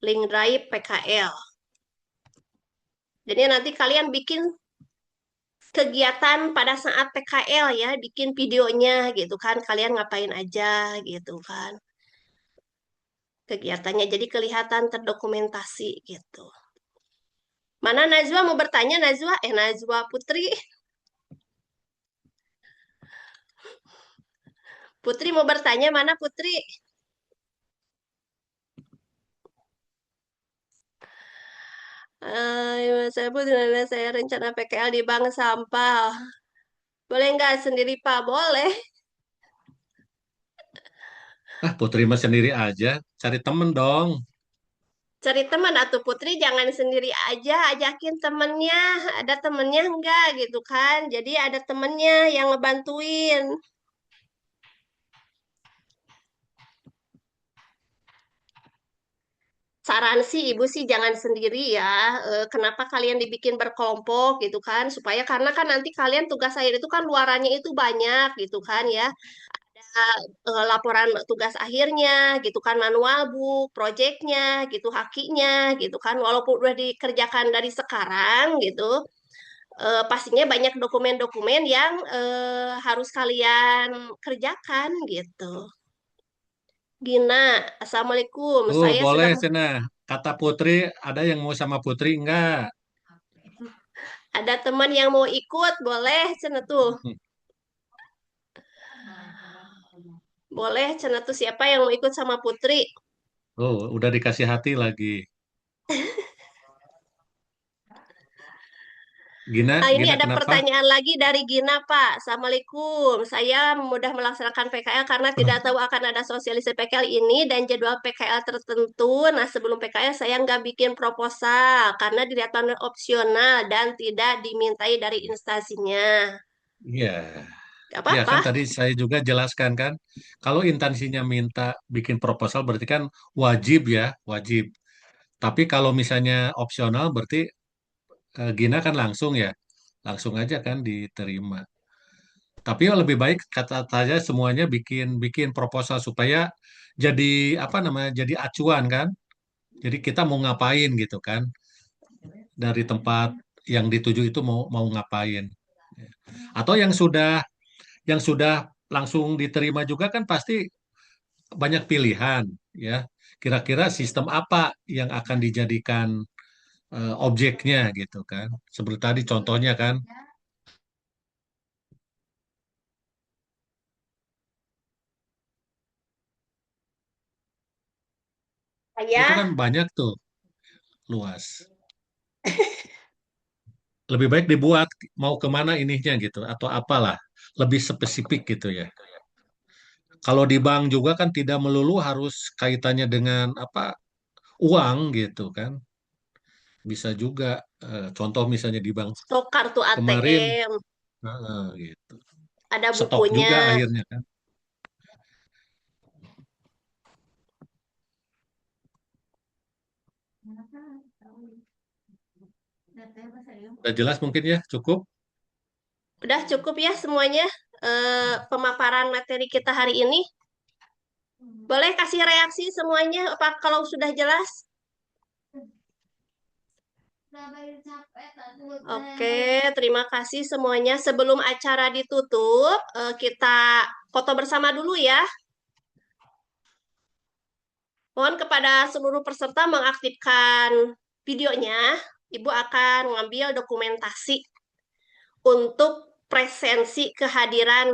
link drive PKL. Jadi nanti kalian bikin kegiatan pada saat PKL ya, bikin videonya gitu kan. Kalian ngapain aja gitu kan. Kegiatannya jadi kelihatan terdokumentasi gitu. Mana Najwa mau bertanya Najwa? Najwa Putri. Putri mau bertanya mana Putri? Saya pun saya rencana PKL di bank sampah. Boleh nggak sendiri Pak? Boleh. Ah, Putri mah sendiri aja, cari temen dong. Cari teman atau Putri jangan sendiri aja, ajakin temennya. Ada temennya enggak gitu kan. Jadi ada temennya yang ngebantuin. Saran sih ibu sih jangan sendiri ya. Kenapa kalian dibikin berkelompok gitu kan? Supaya karena kan nanti kalian tugas akhir itu kan luarannya itu banyak gitu kan ya. Laporan tugas akhirnya gitu kan, manual book, proyeknya gitu, hakinya gitu kan. Walaupun udah dikerjakan dari sekarang gitu, pastinya banyak dokumen-dokumen yang harus kalian kerjakan gitu. Gina, Assalamualaikum. Saya Boleh, sudah Cina. Kata Putri, ada yang mau sama Putri enggak? ada teman yang mau ikut, boleh cina tuh. Boleh cina tuh siapa yang mau ikut sama Putri? Oh, udah dikasih hati lagi. Gina, Ini Gina ada kenapa? pertanyaan lagi dari Gina, Pak. Assalamualaikum. Saya mudah melaksanakan PKL karena tidak tahu akan ada sosialisasi PKL ini dan jadwal PKL tertentu. Nah, sebelum PKL saya nggak bikin proposal karena dilihat opsional dan tidak dimintai dari instansinya. Iya, Gak ya kan apa-apa. tadi saya juga jelaskan kan, kalau instansinya minta bikin proposal berarti kan wajib ya, wajib. Tapi kalau misalnya opsional berarti Gina kan langsung ya, langsung aja kan diterima. Tapi ya lebih baik kata saya semuanya bikin bikin proposal supaya jadi apa namanya, jadi acuan kan. Jadi kita mau ngapain gitu kan, dari tempat yang dituju itu mau mau ngapain. Atau yang sudah langsung diterima juga kan pasti banyak pilihan ya. Kira-kira sistem apa yang akan dijadikan objeknya gitu kan. Seperti tadi contohnya kan. Itu Saya kan banyak tuh, luas. Lebih baik dibuat mau kemana ininya gitu, atau apalah. Lebih spesifik gitu ya. Kalau di bank juga kan tidak melulu harus kaitannya dengan apa uang gitu kan. Bisa juga, contoh misalnya di bank stok kartu kemarin, ATM, gitu. ada Stok bukunya. juga akhirnya kan. Udah jelas mungkin ya, cukup. Udah cukup ya semuanya pemaparan materi kita hari ini. Boleh kasih reaksi semuanya apa kalau sudah jelas? Oke, terima kasih semuanya. Sebelum acara ditutup, kita foto bersama dulu ya. Mohon kepada seluruh peserta mengaktifkan videonya. Ibu akan mengambil dokumentasi untuk presensi kehadiran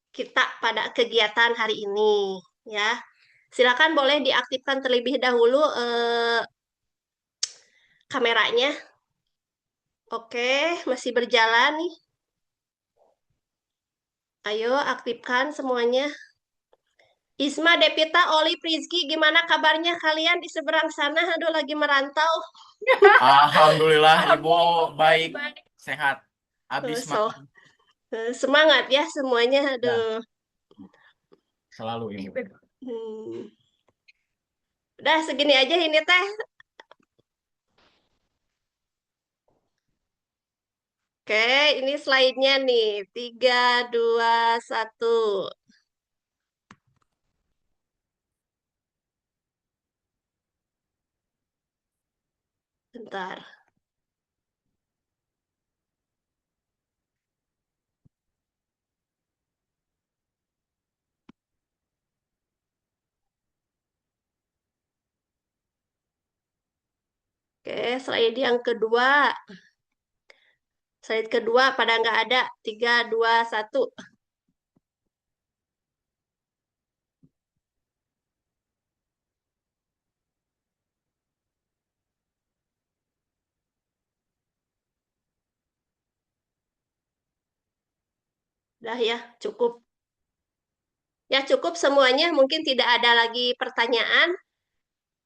kita pada kegiatan hari ini, ya. Silakan boleh diaktifkan terlebih dahulu kameranya. Oke, masih berjalan nih. Ayo aktifkan semuanya. Isma, Devita, Oli, Prizky, gimana kabarnya kalian di seberang sana? Aduh, lagi merantau. Alhamdulillah Ibu baik, sehat. Habis So, makan semangat ya semuanya. ya, Aduh. selalu Ibu. Hmm. Udah segini aja ini teh. Oke, ini slide-nya nih. 3, 2, 1. Bentar. Oke, slide yang kedua. Slide kedua pada nggak ada. 3, 2, 1. Udah ya, cukup. Ya, cukup semuanya. Mungkin tidak ada lagi pertanyaan.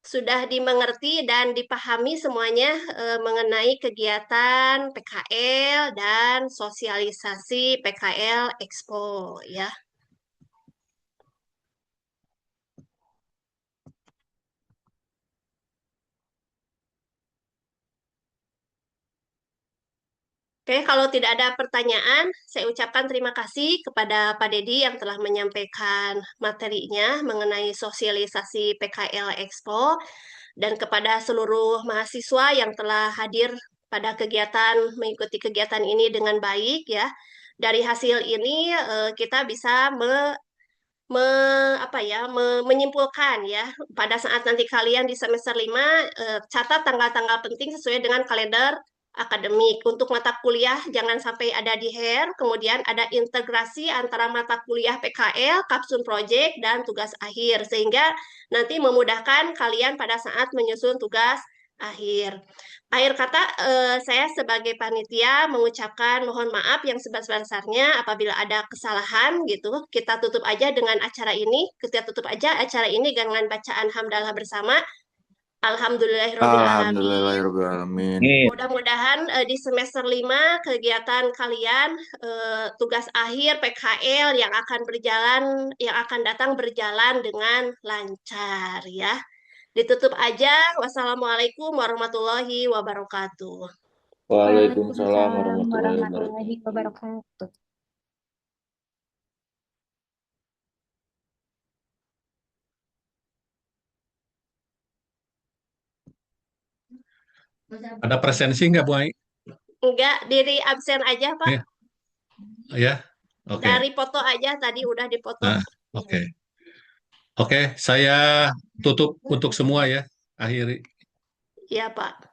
Sudah dimengerti dan dipahami semuanya mengenai kegiatan PKL dan sosialisasi PKL Expo ya. Oke, kalau tidak ada pertanyaan, saya ucapkan terima kasih kepada Pak Dedi yang telah menyampaikan materinya mengenai sosialisasi PKL Expo dan kepada seluruh mahasiswa yang telah hadir pada kegiatan mengikuti kegiatan ini dengan baik ya. Dari hasil ini kita bisa menyimpulkan ya pada saat nanti kalian di semester 5 catat tanggal-tanggal penting sesuai dengan kalender akademik. Untuk mata kuliah jangan sampai ada di hair, kemudian ada integrasi antara mata kuliah PKL, Kapsun Project dan tugas akhir sehingga nanti memudahkan kalian pada saat menyusun tugas akhir. Akhir kata, saya sebagai panitia mengucapkan mohon maaf yang sebesar-besarnya apabila ada kesalahan gitu. Kita tutup aja dengan acara ini. Kita tutup aja acara ini dengan bacaan hamdalah bersama. Alhamdulillahirrabbilalamin. Alhamdulillahirobbilalamin. Mudah-mudahan di semester 5 kegiatan kalian tugas akhir PKL yang akan datang berjalan dengan lancar ya. Ditutup aja. Wassalamualaikum warahmatullahi wabarakatuh. Waalaikumsalam Waalaikumsalam warahmatullahi warahmatullahi wabarakatuh. wabarakatuh. Ada presensi nggak, Bu Ai? Enggak, diri absen aja, Pak. Ya, ya, oke. Dari foto aja, tadi udah dipoto. Nah, oke. Oke, saya tutup untuk semua ya. Akhiri. Iya, Pak.